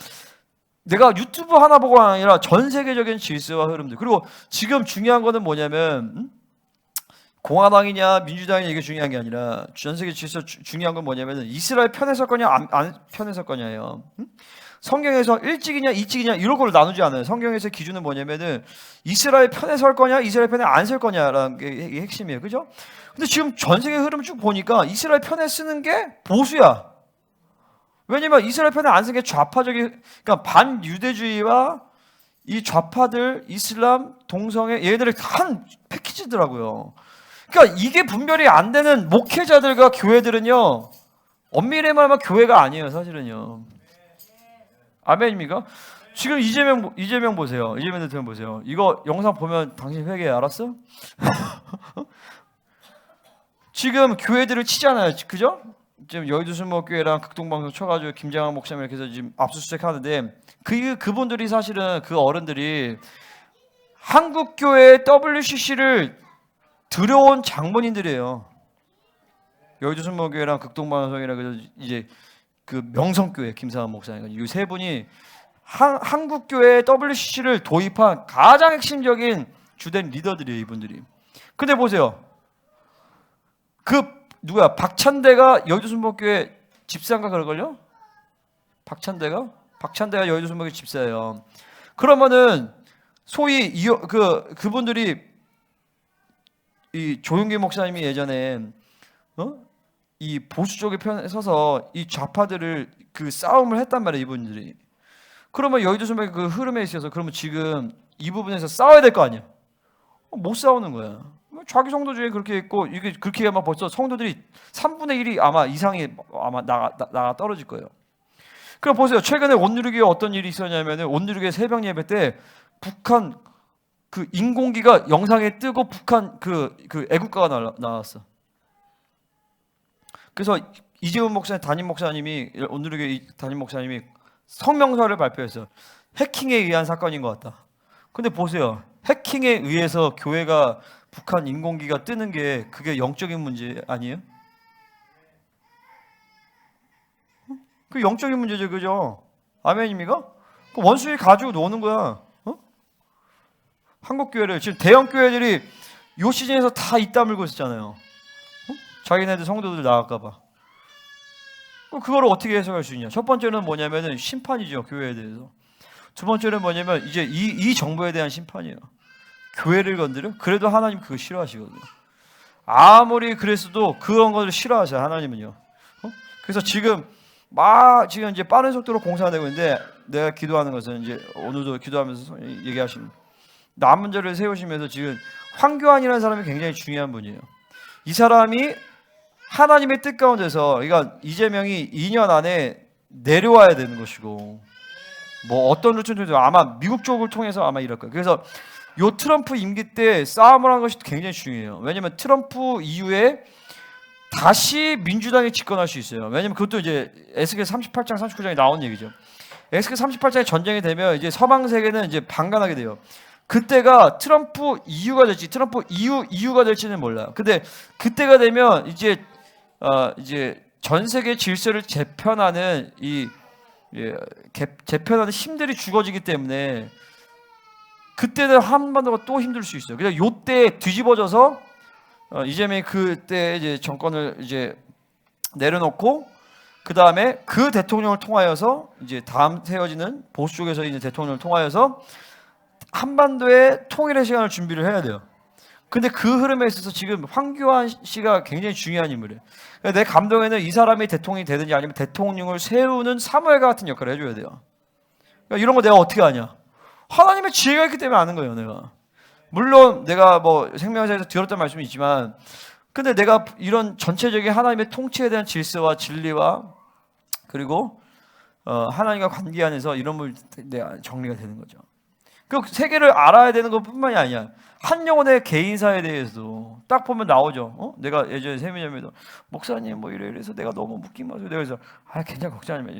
Speaker 1: 내가 유튜브 하나 보고가 아니라 전 세계적인 질서와 흐름들. 그리고 지금 중요한 거는 뭐냐면, 공화당이냐 민주당이냐 이게 중요한 게 아니라 전 세계 질서 중요한 건 뭐냐면 이스라엘 편에 설 거냐 안 편에 설 거냐예요. 성경에서 일찍이냐 이찍이냐 이런 걸로 나누지 않아요. 성경에서 기준은 뭐냐면은 이스라엘 편에 설 거냐 이스라엘 편에 안 설 거냐라는 게 핵심이에요. 그죠? 근데 지금 전 세계 흐름 쭉 보니까 이스라엘 편에 쓰는 게 보수야. 왜냐면 이스라엘 편에 안 쓰는 게 좌파적인, 그러니까 반유대주의와 이 좌파들, 이슬람, 동성애 얘네들이 한 패키지더라고요. 그러니까 이게 분별이 안 되는 목회자들과 교회들은요, 엄밀히 말하면 교회가 아니에요, 사실은요. 아멘입니까? 지금 이재명 보세요. 이재명 대통령 보세요. 이거 영상 보면 당신 회개해, 알았어? 지금 교회들을 치잖아요, 그죠? 지금 여의도 순복교회랑 극동방송 쳐가지고 김장한 목사님 이렇게 해서 지금 압수수색 하는데, 그분들이 사실은 그 어른들이 한국교회 WCC를 들여온 장본인들이에요. 여의도 순복교회랑 극동방송이랑 그래서 이제 그 명성교회 김상환 목사님, 이 세 분이 한국교회 WCC를 도입한 가장 핵심적인 주된 리더들이에요, 이분들이. 근데 보세요. 누구야? 박찬대가 여의도 순복교회 집사인가 그럴걸요? 박찬대가 여의도 순복교회 집사예요. 그러면은 소위 그분들이, 이 조용기 목사님이 예전에 이 보수 쪽의 편에 서서 이 좌파들을 그 싸움을 했단 말이에요, 이분들이. 그러면 여의도 순복교회 그 흐름에 있어서 그러면 지금 이 부분에서 싸워야 될 거 아니야? 못 싸우는 거야. 자기 성도 중에 그렇게 있고, 이게 그렇게 하면 벌써 성도들이 3분의 1이 아마 이상이 아마 나가 떨어질 거예요. 그럼 보세요. 최근에 온누리교회 어떤 일이 있었냐면은, 온누리교회 새벽 예배 때 북한 그 인공기가 영상에 뜨고 북한 그 애국가가 나왔어. 그래서 이재훈 목사님, 담임 목사님이, 온누리교회 담임 목사님이 성명서를 발표했어요. 해킹에 의한 사건인 것 같다. 근데 보세요. 해킹에 의해서 교회가 북한 인공기가 뜨는 게 그게 영적인 문제 아니에요? 그 영적인 문제죠, 그죠? 아멘입니까? 그 원수들이 가지고 노는 거야. 한국 교회를 지금 대형 교회들이 요 시즌에서 다 입 다물고 있었잖아요. 자기네들 성도들 나갈까봐. 그거를 어떻게 해석할 수 있냐? 첫 번째는 뭐냐면은 심판이죠, 교회에 대해서. 두 번째는 뭐냐면 이제 이 정부에 대한 심판이에요. 교회를 건드려? 그래도 하나님 그거 싫어하시거든요. 아무리 그랬어도 그런 것을 싫어하세요, 하나님은요. 그래서 지금 이제 빠른 속도로 공사되고 있는데, 내가 기도하는 것은 이제 오늘도 기도하면서 얘기하시는, 남은 자를 세우시면서 지금 황교안이라는 사람이 굉장히 중요한 분이에요. 이 사람이 하나님의 뜻 가운데서, 그러니까 이재명이 2년 안에 내려와야 되는 것이고, 뭐 어떤 루트도 아마 미국 쪽을 통해서 아마 이럴 거예요. 그래서 요 트럼프 임기 때 싸움을 한 것이 굉장히 중요해요. 왜냐하면 트럼프 이후에 다시 민주당이 집권할 수 있어요. 왜냐면 그것도 이제 에스겔 38장 39장에 나온 얘기죠. 에스겔 38장에 전쟁이 되면 이제 서방 세계는 이제 방관하게 돼요. 그때가 트럼프 이후가 될지 트럼프 이후가 될지는 몰라요. 근데 그때가 되면 이제 전 세계 질서를 재편하는 재편하는 힘들이 죽어지기 때문에 그때는 한반도가 또 힘들 수 있어요. 그래서 요때 뒤집어져서 이재명이 그때 이제 정권을 이제 내려놓고 그 다음에 그 대통령을 통하여서 이제 다음 세워지는 보수 쪽에서 있는 대통령을 통하여서 한반도의 통일의 시간을 준비를 해야 돼요. 근데 그 흐름에 있어서 지금 황교안 씨가 굉장히 중요한 인물이에요. 내 감동에는 이 사람이 대통령이 되든지 아니면 대통령을 세우는 사무엘과 같은 역할을 해줘야 돼요. 그러니까 이런 거 내가 어떻게 아냐? 하나님의 지혜가 있기 때문에 아는 거예요, 내가. 물론 내가 뭐 생명사에서 들었던 말씀이 있지만, 근데 내가 이런 전체적인 하나님의 통치에 대한 질서와 진리와 그리고 하나님과 관계 안에서 이런 물 내가 정리가 되는 거죠. 그 세계를 알아야 되는 것뿐만이 아니야. 한 영혼의 개인사에 대해서도 딱 보면 나오죠. 내가 예전에 세미나에도 목사님 뭐 이래서 내가 너무 묶인 마세요. 내가 그래서 괜찮아 걱정하지 마.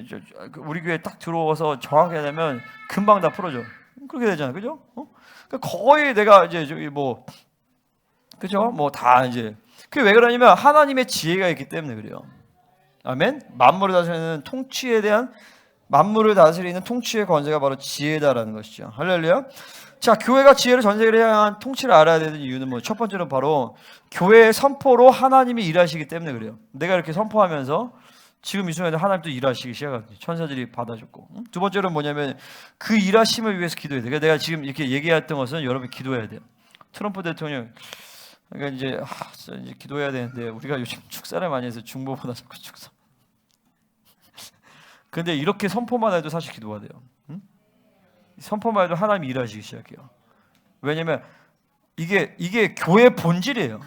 Speaker 1: 우리 교회 딱 들어와서 정하게 되면 금방 다 풀어져. 그렇게 되잖아, 그죠? 그러니까 거의 내가 이제 저기 뭐 그죠? 뭐 다 이제 그게 왜 그러냐면 하나님의 지혜가 있기 때문에 그래요. 아멘. 만물을 다스리는 통치에 대한 만물을 다스리는 통치의 권세가 바로 지혜다라는 것이죠. 할렐루야. 자, 교회가 지혜를 전 세계를 향한 통치를 알아야 되는 이유는 뭐 첫 번째로 바로 교회의 선포로 하나님이 일하시기 때문에 그래요. 내가 이렇게 선포하면서 지금 이 순간에 하나님도 일하시기 시작하거든요. 천사들이 받아줬고. 두 번째로는 뭐냐면 그 일하심을 위해서 기도해야 돼요. 그러니까 내가 지금 이렇게 얘기했던 것은 여러분이 기도해야 돼요. 트럼프 대통령 그러니까 이제 기도해야 되는데 우리가 요즘 축사를 많이 해서 중보보다 자꾸 축사. 근데 이렇게 선포만 해도 사실 기도가 돼요. 선포만 해도 하나님이 일하시기 시작해요. 왜냐면 이게 교회의 본질이에요.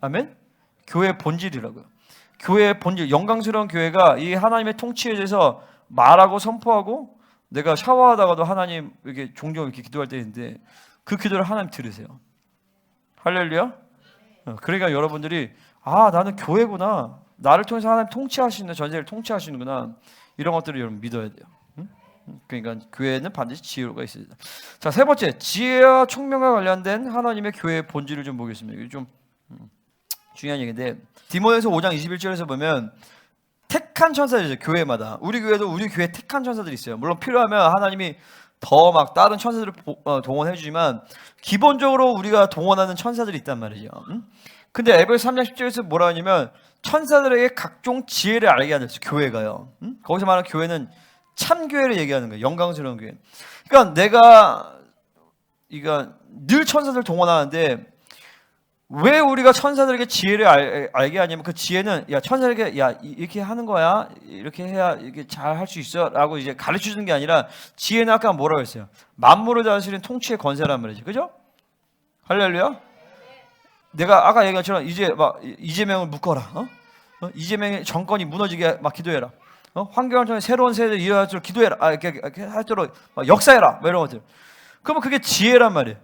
Speaker 1: 아멘? 교회의 본질이라고요. 교회의 본질, 영광스러운 교회가 이 하나님의 통치에 대해서 말하고 선포하고 내가 샤워하다가도 하나님 이렇게 종종 이렇게 기도할 때 있는데 그 기도를 하나님 들으세요. 할렐루야. 그러니까 여러분들이 나는 교회구나. 나를 통해서 하나님 통치하시는 전세를 통치하시는구나. 이런 것들을 여러분 믿어야 돼요. 그러니까 교회는 반드시 지혜가 있어야 돼요. 자, 세 번째 지혜와 총명과 관련된 하나님의 교회의 본질을 좀 보겠습니다. 이게 좀 중요한 얘기인데 디모데서 5장 21절에서 보면 택한 천사들이죠. 교회마다. 우리 교회도 우리 교회 택한 천사들이 있어요. 물론 필요하면 하나님이 더 막 다른 천사들을 동원해 주지만 기본적으로 우리가 동원하는 천사들이 있단 말이죠. 근데 에베소 3장 10절에서 뭐라 하냐면 천사들에게 각종 지혜를 알게 하는 교회가요. 거기서 말하는 교회는 참 교회를 얘기하는 거예요. 영광스러운 교회. 그러니까 내가 늘 천사들 동원하는데 왜 우리가 천사들에게 지혜를 알게 하냐면 그 지혜는 천사들에게 이렇게 하는 거야. 이렇게 해야 이렇게 잘 할 수 있어라고 이제 가르쳐 주는 게 아니라 지혜는 아까 뭐라고 했어요? 만물을 다스리는 통치의 권세란 말이죠. 그죠? 할렐루야. 내가 아까 얘기한 것처럼 이제 막 이재명을 묶어라. 이재명의 정권이 무너지게 막 기도해라. 황교안 총리 새로운 세대를 이어가도록 기도해라. 이렇게 하도록 역사해라. 뭐 이런 것들. 그러면 그게 지혜란 말이에요.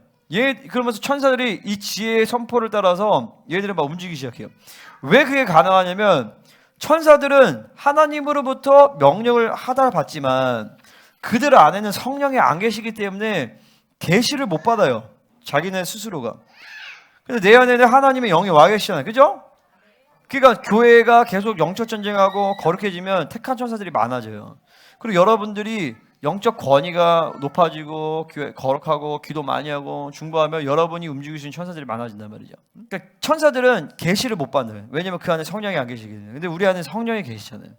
Speaker 1: 그러면서 천사들이 이 지혜의 선포를 따라서 얘들이 막 움직이기 시작해요. 왜 그게 가능하냐면 천사들은 하나님으로부터 명령을 하다 받지만 그들 안에는 성령이 안 계시기 때문에 계시를 못 받아요. 자기네 스스로가. 근데 내 안에는 하나님의 영이 와 계시잖아요. 그죠? 그러니까 교회가 계속 영적 전쟁하고 거룩해지면 택한 천사들이 많아져요. 그리고 여러분들이 영적 권위가 높아지고 교회 거룩하고 기도 많이 하고 중보하면 여러분이 움직이시는 천사들이 많아진단 말이죠. 그러니까 천사들은 계시를 못 받는. 왜냐면 그 안에 성령이 안 계시기 때문에. 근데 우리 안에 성령이 계시잖아요.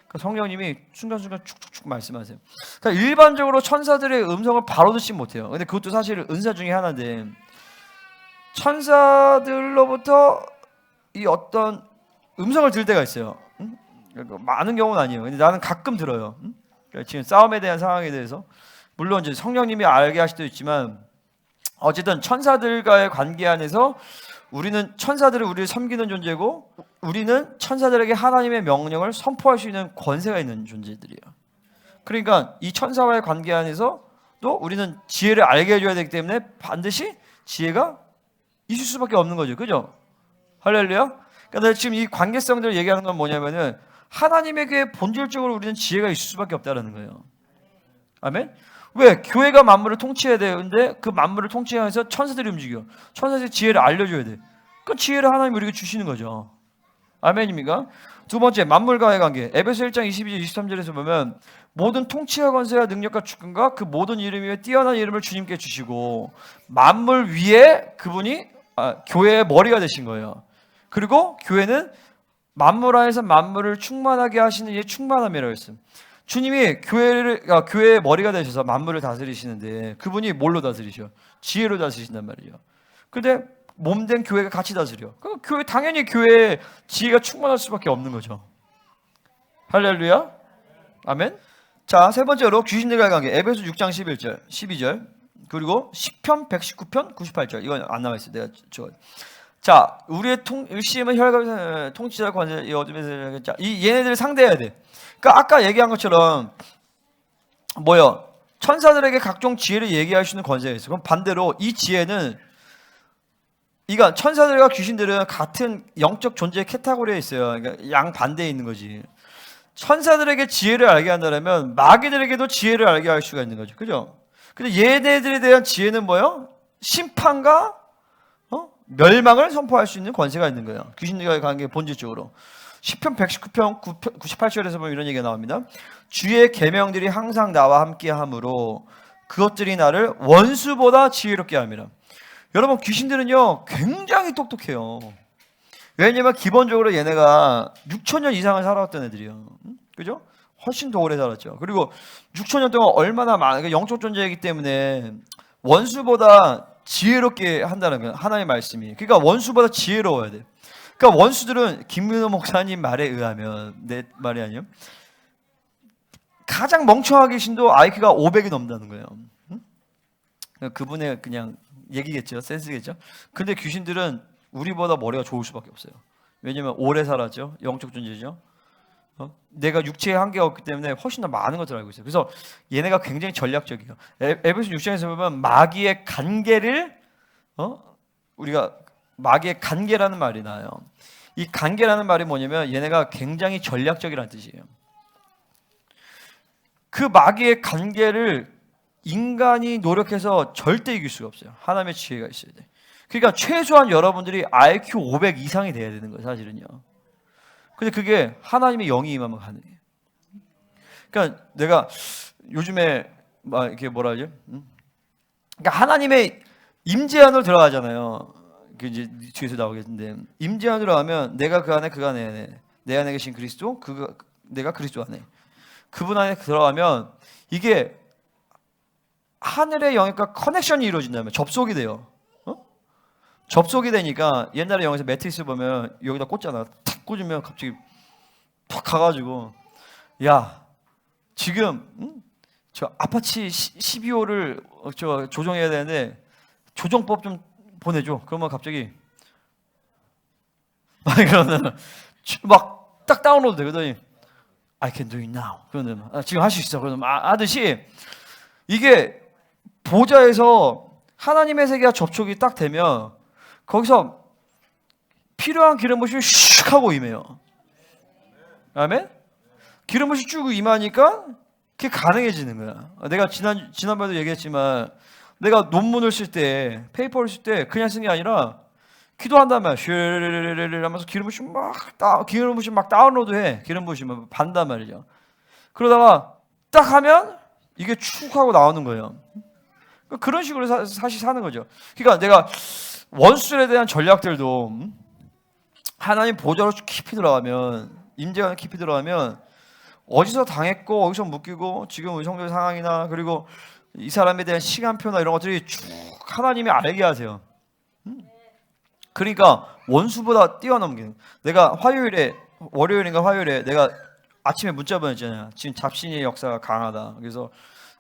Speaker 1: 그러니까 성령님이 순간순간 축축축 말씀하세요. 그러니까 일반적으로 천사들의 음성을 바로 듣지 못해요. 근데 그것도 사실 은사 중에 하나인데 천사들로부터 이 어떤 음성을 들을 때가 있어요. 많은 경우는 아니에요. 근데 나는 가끔 들어요. 지금 싸움에 대한 상황에 대해서 물론 이제 성령님이 알게 하실 수도 있지만 어쨌든 천사들과의 관계 안에서 우리는 천사들을 우리를 섬기는 존재고 우리는 천사들에게 하나님의 명령을 선포할 수 있는 권세가 있는 존재들이에요. 그러니까 이 천사와의 관계 안에서 또 우리는 지혜를 알게 해줘야 되기 때문에 반드시 지혜가 있을 수밖에 없는 거죠. 그죠? 할렐루야. 그러니까 지금 이 관계성들을 얘기하는 건 뭐냐면은 하나님에게 본질적으로 우리는 지혜가 있을 수밖에 없다는 거예요. 아멘? 왜? 교회가 만물을 통치해야 되는데 그 만물을 통치하면서 천사들이 움직여. 천사들이 지혜를 알려줘야 돼. 그 지혜를 하나님 우리에게 주시는 거죠. 아멘입니까? 두 번째, 만물과의 관계. 에베소 1장 22절 23절에서 보면 모든 통치와 권세와 능력과 주권과 그 모든 이름 위에 뛰어난 이름을 주님께 주시고 만물 위에 그분이 교회의 머리가 되신 거예요. 그리고 교회는 만물 안에서 만물을 충만하게 하시는 이 충만함이라고 했어요. 주님이 교회의 머리가 되셔서 만물을 다스리시는데 그분이 뭘로 다스리셔? 지혜로 다스리신단 말이죠. 근데 몸된 교회가 같이 다스려. 그럼 당연히 교회에 지혜가 충만할 수밖에 없는 거죠. 할렐루야. 아멘. 자, 세 번째로 귀신들과의 관계. 에베소 6장 11절, 12절. 그리고 시편 119편 98절. 이건 안 나와 있어요. 내가 자, 우리의 일심은 혈관 통치자 관세 이 어둠에서 자, 이 얘네들을 상대해야 돼. 그러니까 아까 얘기한 것처럼 뭐요? 천사들에게 각종 지혜를 얘기할 수 있는 권세가 있어. 그럼 반대로 이 지혜는 이가 천사들과 귀신들은 같은 영적 존재의 카테고리에 있어요. 그러니까 양반대에 있는 거지. 천사들에게 지혜를 알게 한다면 마귀들에게도 지혜를 알게 할 수가 있는 거죠. 그죠? 근데 얘네들에 대한 지혜는 뭐요? 심판과 멸망을 선포할 수 있는 권세가 있는 거예요. 귀신들과의 관계 본질적으로. 시편 119편 98절에서 보면 이런 얘기가 나옵니다. 주의 계명들이 항상 나와 함께 하므로 그것들이 나를 원수보다 지혜롭게 함이라. 여러분, 귀신들은요 굉장히 똑똑해요. 왜냐면 기본적으로 얘네가 6,000년 이상을 살아왔던 애들이에요. 그죠? 훨씬 더 오래 살았죠. 그리고 6,000년 동안 얼마나 많은 영적 존재이기 때문에 원수보다 지혜롭게 한다는 거예요. 하나님의 말씀이. 그러니까 원수보다 지혜로워야 돼. 그러니까 원수들은 김민호 목사님 말에 의하면, 내 말이 아니에요, 가장 멍청한 귀신도 IQ가 500이 넘는다는 거예요. 그분의 그냥 얘기겠죠. 센스겠죠. 근데 귀신들은 우리보다 머리가 좋을 수밖에 없어요. 왜냐면 오래 살았죠. 영적 존재죠. 내가 육체에 한계가 없기 때문에 훨씬 더 많은 것들을 알고 있어요. 그래서 얘네가 굉장히 전략적이에요. 에베소 6장에서 보면 마귀의 관계를 우리가 마귀의 관계라는 말이 나와요. 이 관계라는 말이 뭐냐면 얘네가 굉장히 전략적이라는 뜻이에요. 그 마귀의 관계를 인간이 노력해서 절대 이길 수가 없어요. 하나님의 지혜가 있어야 돼. 그러니까 최소한 여러분들이 IQ 500 이상이 돼야 되는 거예요, 사실은요. 근데 그게 하나님의 영이 임하면 가능해요. 그러니까 내가 요즘에 막 이렇게 뭐라 하죠? 그러니까 하나님의 임재 안으로 들어가잖아요. 그 이제 뒤에서 나오겠는데 임재 안으로 하면 내가 그 안에 그가 내 안에 계신 그리스도 내가 그리스도 안에 그분 안에 들어가면 이게 하늘의 영역과 커넥션이 이루어진다면 접속이 돼요. 접속이 되니까 옛날에 영화에서 매트리스 보면 여기다 꽂잖아. 탁 꽂으면 갑자기 탁 가가지고 야 지금 저 아파치 12호를 저 조종해야 되는데 조종법 좀 보내줘. 그러면 갑자기 그러면 막 딱 다운로드 되거든요. I can do it now. 그러면 지금 할 수 있어. 그러면 하듯이 이게 보좌에서 하나님의 세계와 접촉이 딱 되면 거기서 필요한 기름 부심이 슉 하고 임해요. 아멘? 기름 부심이 쭉 임하니까 그게 가능해지는 거야. 내가 지난번에도 얘기했지만 내가 논문을 쓸 때, 페이퍼를 쓸 때 그냥 쓴 게 아니라 기도한다면 쉐르르르르 하면서 기름 부심 막 다운로드해. 기름 부심을 반단 말이죠. 그러다가 딱 하면 이게 축 하고 나오는 거예요. 그런 식으로 사실 사는 거죠. 그러니까 내가 원수에 대한 전략들도 하나님 보좌로 깊이 들어가면, 임재가 깊이 들어가면 어디서 당했고 어디서 묶이고 지금 우리 성도의 상황이나 그리고 이 사람에 대한 시간표나 이런 것들이 쭉 하나님이 알게 하세요. 그러니까 원수보다 뛰어넘기는. 내가 월요일인가 화요일에 내가 아침에 문자 보냈잖아요. 지금 잡신의 역사가 강하다. 그래서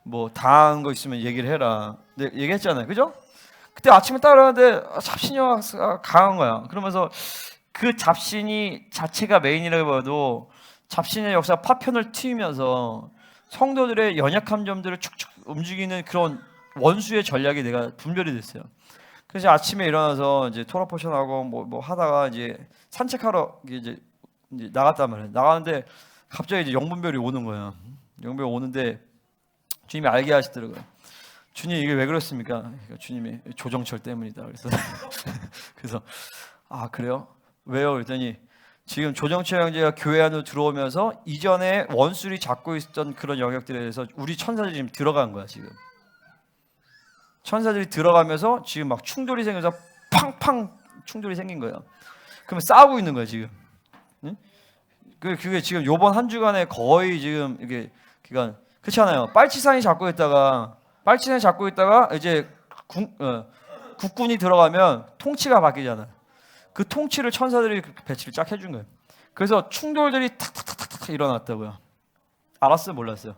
Speaker 1: 뭐 당한 거 있으면 얘기를 해라. 내가 얘기했잖아요. 그죠? 그때 아침에 따라하는데 잡신의 역사가 강한 거야. 그러면서 그 잡신이 자체가 메인이라고 봐도 잡신의 역사 파편을 틔우면서 성도들의 연약한 점들을 축축 움직이는 그런 원수의 전략이 내가 분별이 됐어요. 그래서 아침에 일어나서 이제 토라 포션하고 뭐 하다가 이제 산책하러 이제 나갔단 말이에요. 나가는데 갑자기 이제 영분별이 오는 거야. 영분별이 오는데 주님이 알게 하시더라고요. 주님 이게 왜 그렇습니까? 그러니까 주님이 조정철 때문이다. 그래서 아 그래요? 왜요? 그랬더니 지금 조정철 형제가 교회 안으로 들어오면서 이전에 원수들이 잡고 있었던 그런 영역들에 대해서 우리 천사들이 지금 들어간 거야. 지금 천사들이 들어가면서 지금 막 충돌이 생겨서 팡팡 충돌이 생긴 거예요. 그러면 싸우고 있는 거야 지금. 응? 그게 지금 요번 한 주간에 거의 지금 이게 그러니까 그렇잖아요. 빨치산이 잡고 있다가 이제 국군이 들어가면 통치가 바뀌잖아요. 그 통치를 천사들이 배치를 쫙 해준 거예요. 그래서 충돌들이 탁탁탁탁 일어났다고요. 알았어요? 몰랐어요?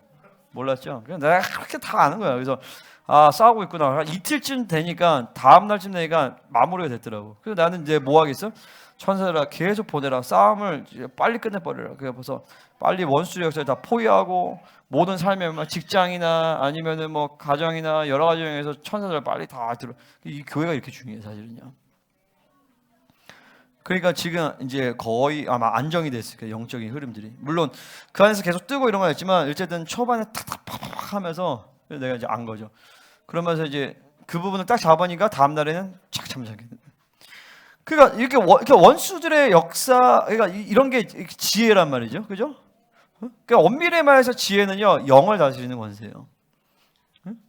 Speaker 1: 몰랐죠? 그냥 내가 그렇게 다 아는 거야. 그래서 아 싸우고 있구나. 이틀쯤 되니까 다음 날쯤 되니까 마무리가 됐더라고. 그래서 나는 이제 뭐 하겠어? 천사들아 계속 보내라. 싸움을 빨리 끝내버려라. 그래서 빨리 원수의 역사를 다 포위하고 모든 삶의 직장이나 아니면은 뭐 가정이나 여러 가지 영역에서 천사들을 빨리 다 들어. 이 교회가 이렇게 중요해 사실은요. 그러니까 지금 이제 거의 아마 안정이 됐을 거예요. 영적인 흐름들이. 물론 그 안에서 계속 뜨고 이런 건 있지만 어쨌든 초반에 탁탁 하면서 내가 이제 안 거죠. 그러면서 이제 그 부분을 딱 잡으니까 다음 날에는 착 잠잠하게. 그러니까 이렇게 원수들의 역사, 그러니까 이런 게 지혜란 말이죠, 그죠? 그러니까 엄밀히 말해서 지혜는요 영을 다스리는 권세예요.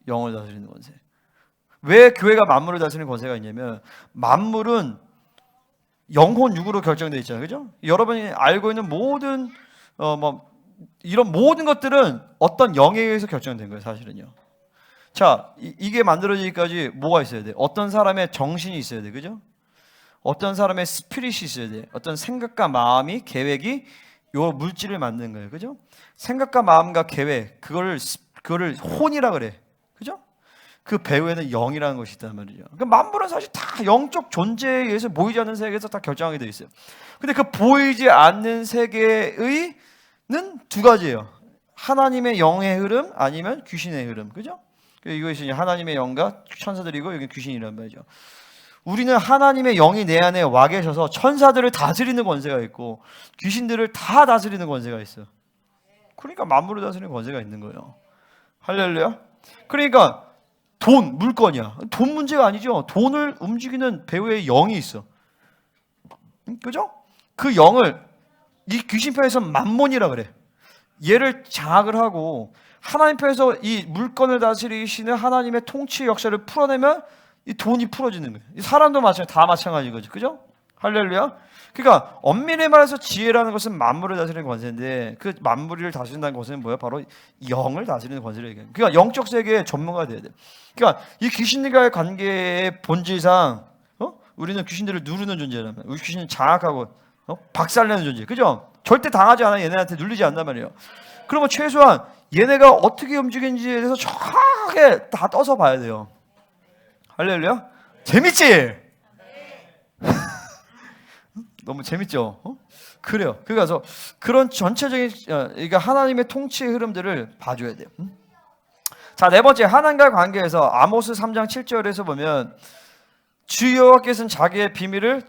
Speaker 1: 영을 다스리는 권세. 왜 교회가 만물을 다스리는 권세가 있냐면 만물은 영혼 육으로 결정되어 있잖아요, 그죠? 여러분이 알고 있는 모든 뭐 이런 모든 것들은 어떤 영에 의해서 결정된 거예요, 사실은요. 자, 이게 만들어지기까지 뭐가 있어야 돼? 어떤 사람의 정신이 있어야 돼, 그죠? 어떤 사람의 스피릿이 있어야 돼. 어떤 생각과 마음이, 계획이 요 물질을 만드는 거예요, 그죠? 생각과 마음과 계획, 그거를 혼이라 그래, 그죠? 그 배후에는 영이라는 것이 있단 말이죠. 그러니까 만물은 사실 다 영적 존재에 의해서 보이지 않는 세계에서 다 결정하게 되어 있어요. 근데 그 보이지 않는 세계의는 두 가지예요. 하나님의 영의 흐름 아니면 귀신의 흐름, 그죠? 이것이 하나님의 영과 천사들이고 여기 귀신이란 말이죠. 우리는 하나님의 영이 내 안에 와 계셔서 천사들을 다스리는 권세가 있고 귀신들을 다 다스리는 권세가 있어요. 그러니까 만물을 다스리는 권세가 있는 거예요. 할렐루야. 그러니까 돈, 물건이야. 돈 문제가 아니죠. 돈을 움직이는 배후에 영이 있어. 그죠? 그 영을 이 귀신 편에서 만몬이라 그래. 얘를 장악을 하고 하나님 편에서 이 물건을 다스리시는 하나님의 통치 역사를 풀어내면 이 돈이 풀어지는 거예요. 이 사람도 다 마찬가지인 거죠. 그죠? 할렐루야. 그러니까 엄밀히 말해서 지혜라는 것은 만물을 다스리는 권세인데 그 만물을 다스린다는 것은 뭐예요? 바로 영을 다스리는 권세를 얘기해요. 그러니까 영적 세계의 전문가가 돼야 돼. 그러니까 이 귀신들과의 관계의 본질상 우리는 귀신들을 누르는 존재라면 우리 귀신은 장악하고 박살내는 존재. 그죠? 절대 당하지 않아. 얘네한테 눌리지 않단 말이에요. 그러면 최소한 얘네가 어떻게 움직이는지에 대해서 정확하게 다 떠서 봐야 돼요. 할렐루야. 재밌지? 너무 재밌죠? 그래요. 그래서 그런 전체적인 그러니까 하나님의 통치의 흐름들을 봐줘야 돼요. 자, 네 번째 하나님과의 관계에서 아모스 3장 7절에서 보면 주 여호와께서는 자기의 비밀을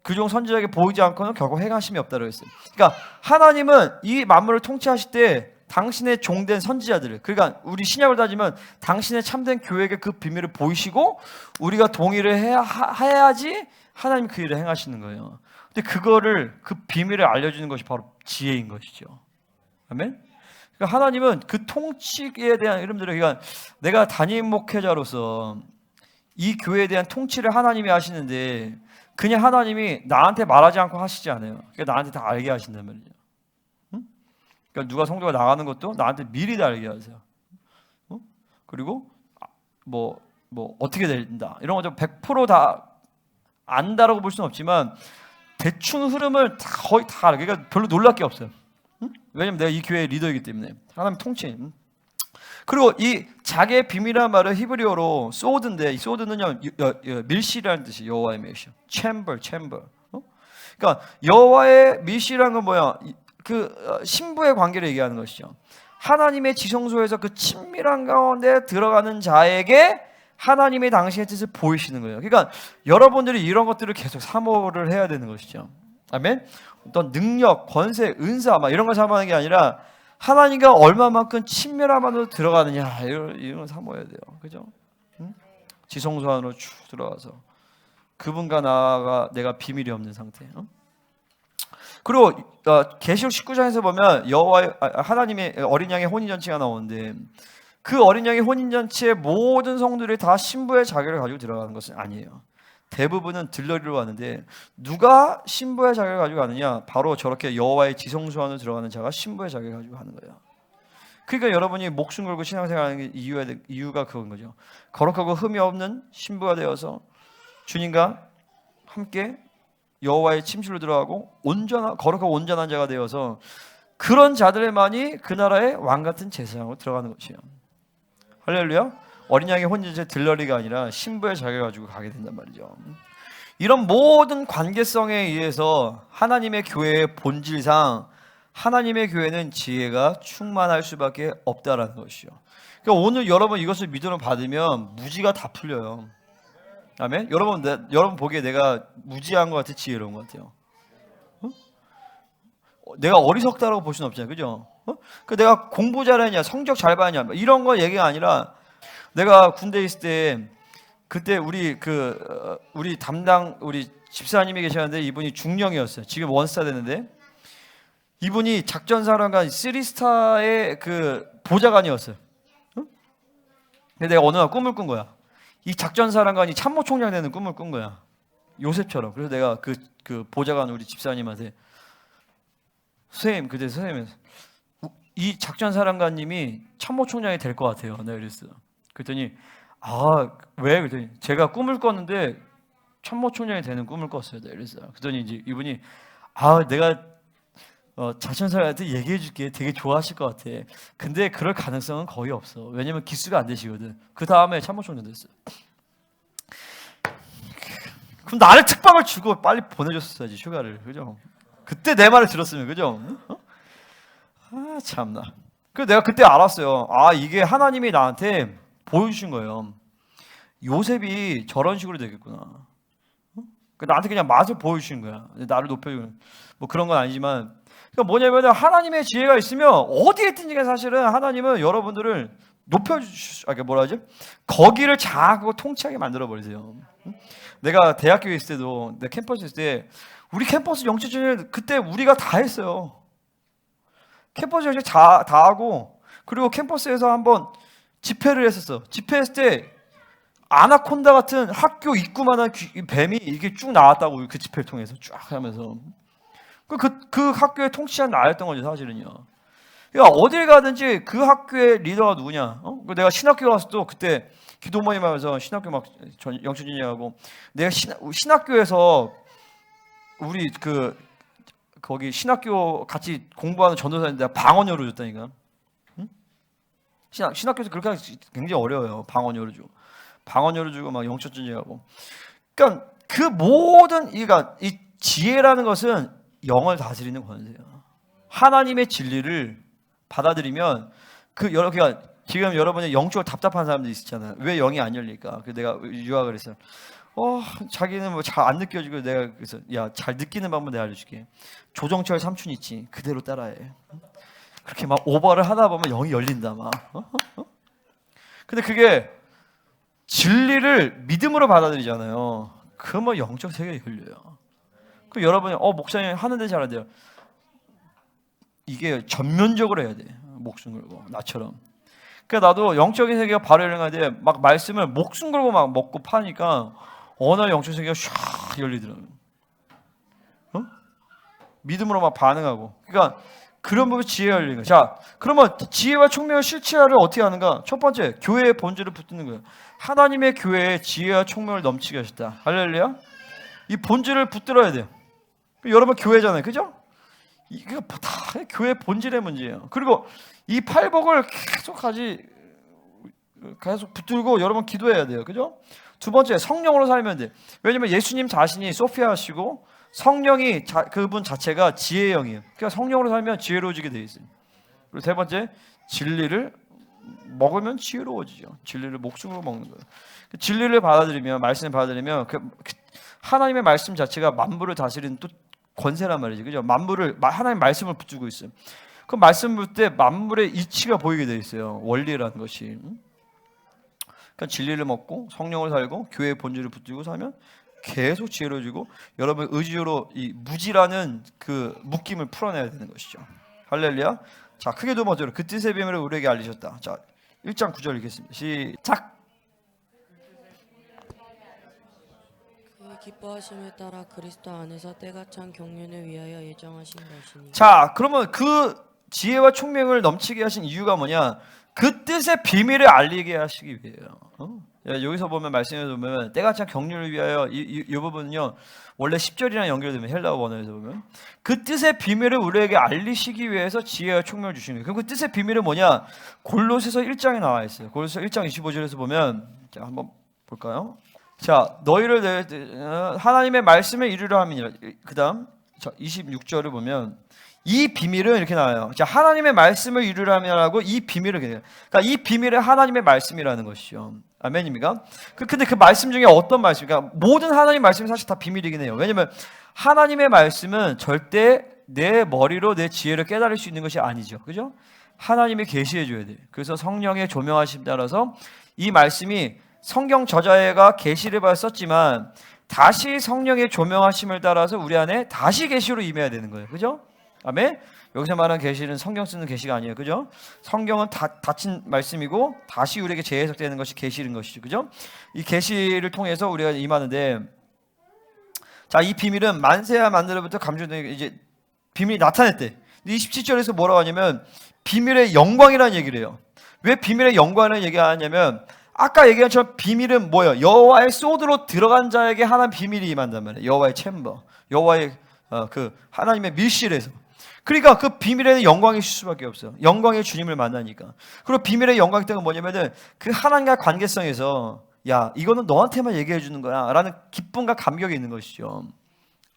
Speaker 1: 그종 선지자에게 보이지 않고는 결국 행하심이 없다고 했어요. 그러니까 하나님은 이 만물을 통치하실 때 당신의 종된 선지자들을, 그러니까 우리 신약을 따지면 당신의 참된 교회에게 그 비밀을 보이시고 우리가 동의를 해야지 하나님이 그 일을 행하시는 거예요. 근데 그 비밀을 알려주는 것이 바로 지혜인 것이죠. 아멘? 그러니까 하나님은 그 통치에 대한 이름들을, 그러니까 내가 담임 목회자로서 이 교회에 대한 통치를 하나님이 하시는데 그냥 하나님이 나한테 말하지 않고 하시지 않아요. 그러니까 나한테 다 알게 하신단 말이죠. 그러니까 누가 성도가 나가는 것도 나한테 미리 다 알게 하세요. 그리고 뭐 어떻게 된다 이런 거 100% 다 안다라고 볼 수는 없지만 대충 흐름을 거의 다 알아. 그러니까 별로 놀랄 게 없어요. 왜냐면 내가 이 교회의 리더이기 때문에 하나님 통치. 그리고 이 자기의 비밀이라는 말은 히브리어로 소드인데 이 소드는요 밀실이라는 뜻이 여호와의 밀실. 챔버. 그러니까 여호와의 밀실이라는 건 뭐야? 그 신부의 관계를 얘기하는 것이죠. 하나님의 지성소에서 그 친밀한 가운데 들어가는 자에게 하나님의 당신의 뜻을 보이시는 거예요. 그러니까 여러분들이 이런 것들을 계속 사모를 해야 되는 것이죠. 아멘. 어떤 능력, 권세, 은사 막 이런 걸 사모하는 게 아니라 하나님과 얼마만큼 친밀함 안으로 들어가느냐 이런 걸 사모해야 돼요. 그죠? 응? 지성소 안으로 쭉 들어가서 그분과 나가 내가 비밀이 없는 상태. 그리고 계시록 19장에서 보면 여호와의 하나님의 어린 양의 혼인 잔치가 나오는데 그 어린 양의 혼인 잔치에 모든 성도들이 다 신부의 자격을 가지고 들어가는 것은 아니에요. 대부분은 들러리로 가는데 누가 신부의 자격을 가지고 가느냐? 바로 저렇게 여호와의 지성소 안으로 들어가는 자가 신부의 자격을 가지고 가는 거예요. 그러니까 여러분이 목숨 걸고 신앙생활하는 이유가 그건 거죠. 거룩하고 흠이 없는 신부가 되어서 주님과 함께 여호와의 침실로 들어가고 거룩하고 온전한 자가 되어서 그런 자들만이 그 나라의 왕 같은 제사장으로 들어가는 것이에요. 할렐루야. 어린 양의 혼인제 들러리가 아니라 신부의 자격을 가지고 가게 된단 말이죠. 이런 모든 관계성에 의해서 하나님의 교회의 본질상 하나님의 교회는 지혜가 충만할 수밖에 없다라는 것이죠. 그러니까 오늘 여러분 이것을 믿음으로 받으면 무지가 다 풀려요. 아멘. 여러분 보기에 내가 무지한 것 같아, 지혜로운 것 같아요? 내가 어리석다라고 볼 수는 없잖아요, 그죠? 그 내가 공부 잘하냐, 성적 잘 받냐 이런 거 얘기가 아니라 내가 군대에 있을 때 그때 우리 담당 우리 집사님이 계셨는데 이분이 중령이었어요. 지금 원스타 됐는데 이분이 작전사령관 3스타의 그 보좌관이었어요. 근데 내가 어느 날 꿈을 꾼 거야. 이 작전사령관이 참모총장 되는 꿈을 꾼 거야. 요셉처럼. 그래서 내가 그 보좌관 우리 집사님한테 선생님 이 작전사령관님이 참모총장이 될 것 같아요. 내가 그랬어. 그랬더니 왜? 그랬더니 제가 꿈을 꿨는데 참모총장이 되는 꿈을 꿨어요. 내가 그랬어요. 그랬더니 이제 이분이 내가 작전사령한테 얘기해 줄게. 되게 좋아하실 것 같아. 근데 그럴 가능성은 거의 없어. 왜냐면 기수가 안 되시거든. 그 다음에 참모총장 됐어요. 그럼 나를 특방을 주고 빨리 보내줬어야지, 휴가를. 그죠? 그때 내 말을 들었으면, 그죠? 참나. 그래서 내가 그때 알았어요. 이게 하나님이 나한테 보여주신 거예요. 요셉이 저런 식으로 되겠구나. 나한테 그냥 맛을 보여주신 거야. 나를 높여주는. 뭐 그런 건 아니지만. 그러니까 뭐냐면 하나님의 지혜가 있으면 어디에 있든지 사실은 하나님은 여러분들을 거기를 장악하고 통치하게 만들어 버리세요. 내가 대학교에 있을 때도, 내가 캠퍼스에 있을 때 우리 캠퍼스 영치전에 그때 우리가 다 했어요. 캠퍼스 영치 다 하고, 그리고 캠퍼스에서 한번 집회를 했었어. 집회했을 때 아나콘다 같은 학교 입구만한 뱀이 이게 쭉 나왔다고, 그 집회를 통해서 쫙 하면서. 그 학교의 통치자는 나였던 거죠, 사실은요. 그러니까 어딜 가든지 그 학교의 리더가 누구냐? 내가 신학교 갔을 때 그때 기도 모임 하면서 신학교 막 영치진이하고, 내가 신학교에서 우리 거기 신학교 같이 공부하는 전도사인데 내가 방언 열어줬다니까. 응? 신학교에서 그렇게 하기 굉장히 어려워요. 방언 열어주고 막 영치진이하고. 그러니까 그 모든 이 지혜라는 것은 영을 다스리는 권세예요. 하나님의 진리를 받아들이면 여러분가 지금 여러분이 영적으로 답답한 사람들이 있잖아요. 왜 영이 안 열릴까? 내가 유학을 했어요. 자기는 뭐 잘 안 느껴지고, 내가 그래서 잘 느끼는 방법 내가 알려줄게. 조정철 삼촌 있지? 그대로 따라해. 그렇게 막 오버를 하다 보면 영이 열린다 막. 근데 그게 진리를 믿음으로 받아들이잖아요. 그러면 영적 세계가 열려요. 그 여러분이 목사님 하는데 잘한대요. 이게 전면적으로 해야 돼. 목숨 걸고 나처럼. 그러니까 나도 영적인 세계가 바로 열리는데 막 말씀을 목숨 걸고 막 먹고 파니까 어느 날 영적 세계가 샥 열리더라고요. 믿음으로 막 반응하고. 그러니까 그런 부분이 지혜가 열리는 거예요. 자, 그러면 지혜와 총명의 실체화를 어떻게 하는가? 첫 번째, 교회의 본질을 붙드는 거예요. 하나님의 교회에 지혜와 총명을 넘치게 하셨다. 할렐루야. 이 본질을 붙들어야 돼요. 여러분 교회잖아요, 그죠? 이게 다 교회 본질의 문제예요. 그리고 이 팔복을 계속 붙들고 여러분 기도해야 돼요, 그죠? 두 번째, 성령으로 살면 돼. 왜냐면 예수님 자신이 소피아시고 성령이 그분 자체가 지혜의 영이에요. 그러니까 성령으로 살면 지혜로워지게 돼 있어요. 그리고 세 번째, 진리를 먹으면 지혜로워지죠. 진리를 목숨으로 먹는 거예요. 진리를 받아들이면, 말씀을 받아들이면 하나님의 말씀 자체가 만물을 다스리는 또 권세란 말이죠. 그죠? 만물을 하나님 말씀을 붙들고 있어요. 그 말씀 볼 때 만물의 이치가 보이게 돼 있어요. 원리라는 것이. 그러니까 진리를 먹고 성령을 살고 교회의 본질을 붙들고 살면 계속 지혜로워지고 여러분 의지로 이 무지라는 그 묶임을 풀어내야 되는 것이죠. 할렐루야. 자, 크게 두 번째로 그 뜻의 비밀을 우리에게 알리셨다. 자, 1장 9절 읽겠습니다. 시작.
Speaker 2: 그의 기뻐하심을 따라 그리스도 안에서 때가 찬 경륜을 위하여 예정하신 것이니.
Speaker 1: 자, 그러면 그 지혜와 총명을 넘치게 하신 이유가 뭐냐? 그 뜻의 비밀을 알리게 하시기 위해요. 여기서 보면 말씀에서 보면 때가 찬 경륜을 위하여 이 부분은요 원래 10절이랑 연결되면 헬라어 원어에서 보면 그 뜻의 비밀을 우리에게 알리시기 위해서 지혜와 총명을 주시는 거예요. 그럼 그 뜻의 비밀은 뭐냐? 골로새서 1장에 나와 있어요. 골로새서 1장 25절에서 보면 자, 한번 볼까요? 자, 너희를 하나님의 말씀을 이루려 함이니라. 그다음 26절을 보면 이 비밀은 이렇게 나와요. 자, 하나님의 말씀을 이루려면하고 이 비밀을 그러니까 이 비밀은 하나님의 말씀이라는 것이죠. 아멘입니까? 근데 그 말씀 중에 어떤 말씀입니까? 모든 하나님 말씀이 사실 다 비밀이긴 해요. 왜냐면 하나님의 말씀은 절대 내 머리로 내 지혜를 깨달을 수 있는 것이 아니죠. 그죠? 하나님이 계시해 줘야 돼요. 그래서 성령의 조명하심 따라서 이 말씀이 성경 저자가 계시를 받아 썼지만 다시 성령의 조명하심을 따라서 우리 안에 다시 계시로 임해야 되는 거예요. 그죠? 아멘. 여기서 말하는 계시는 성경 쓰는 계시가 아니에요. 그죠? 성경은 닫힌 말씀이고 다시 우리에게 재해석되는 것이 계시인 것이죠. 그죠? 이 계시를 통해서 우리가 임하는데 자, 이 비밀은 만세야 만들어부터 감춰된 이제 비밀이 나타냈대. 27절에서 뭐라고 하냐면 비밀의 영광이라는 얘기를 해요. 왜 비밀의 영광이라는 얘기를 하냐면 아까 얘기한 것처럼 비밀은 뭐예요? 여호와의 소드로 들어간 자에게 하나님 비밀이 임한단 말이에요. 여호와의 챔버, 여호와의 그 하나님의 밀실에서. 그러니까 그 비밀에는 영광이 있을 수밖에 없어요. 영광의 주님을 만나니까. 그리고 비밀의 영광이 때가 뭐냐면은 그 하나님과의 관계성에서 야, 이거는 너한테만 얘기해 주는 거야 라는 기쁨과 감격이 있는 것이죠.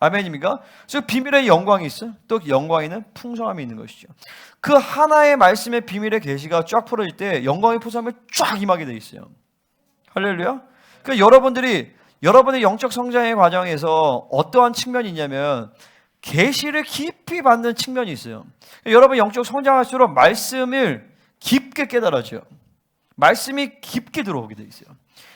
Speaker 1: 아멘입니까? 그래서 비밀의 영광이 있어요. 또 영광에는 풍성함이 있는 것이죠. 그 하나의 말씀의 비밀의 계시가 쫙 풀어질 때 영광의 풍성함이 쫙 임하게 돼 있어요. 할렐루야. 그러니까 여러분의 영적 성장의 과정에서 어떠한 측면이 있냐면 계시를 깊이 받는 측면이 있어요. 여러분 영적 성장할수록 말씀을 깊게 깨달아져요. 말씀이 깊게 들어오게 돼 있어요.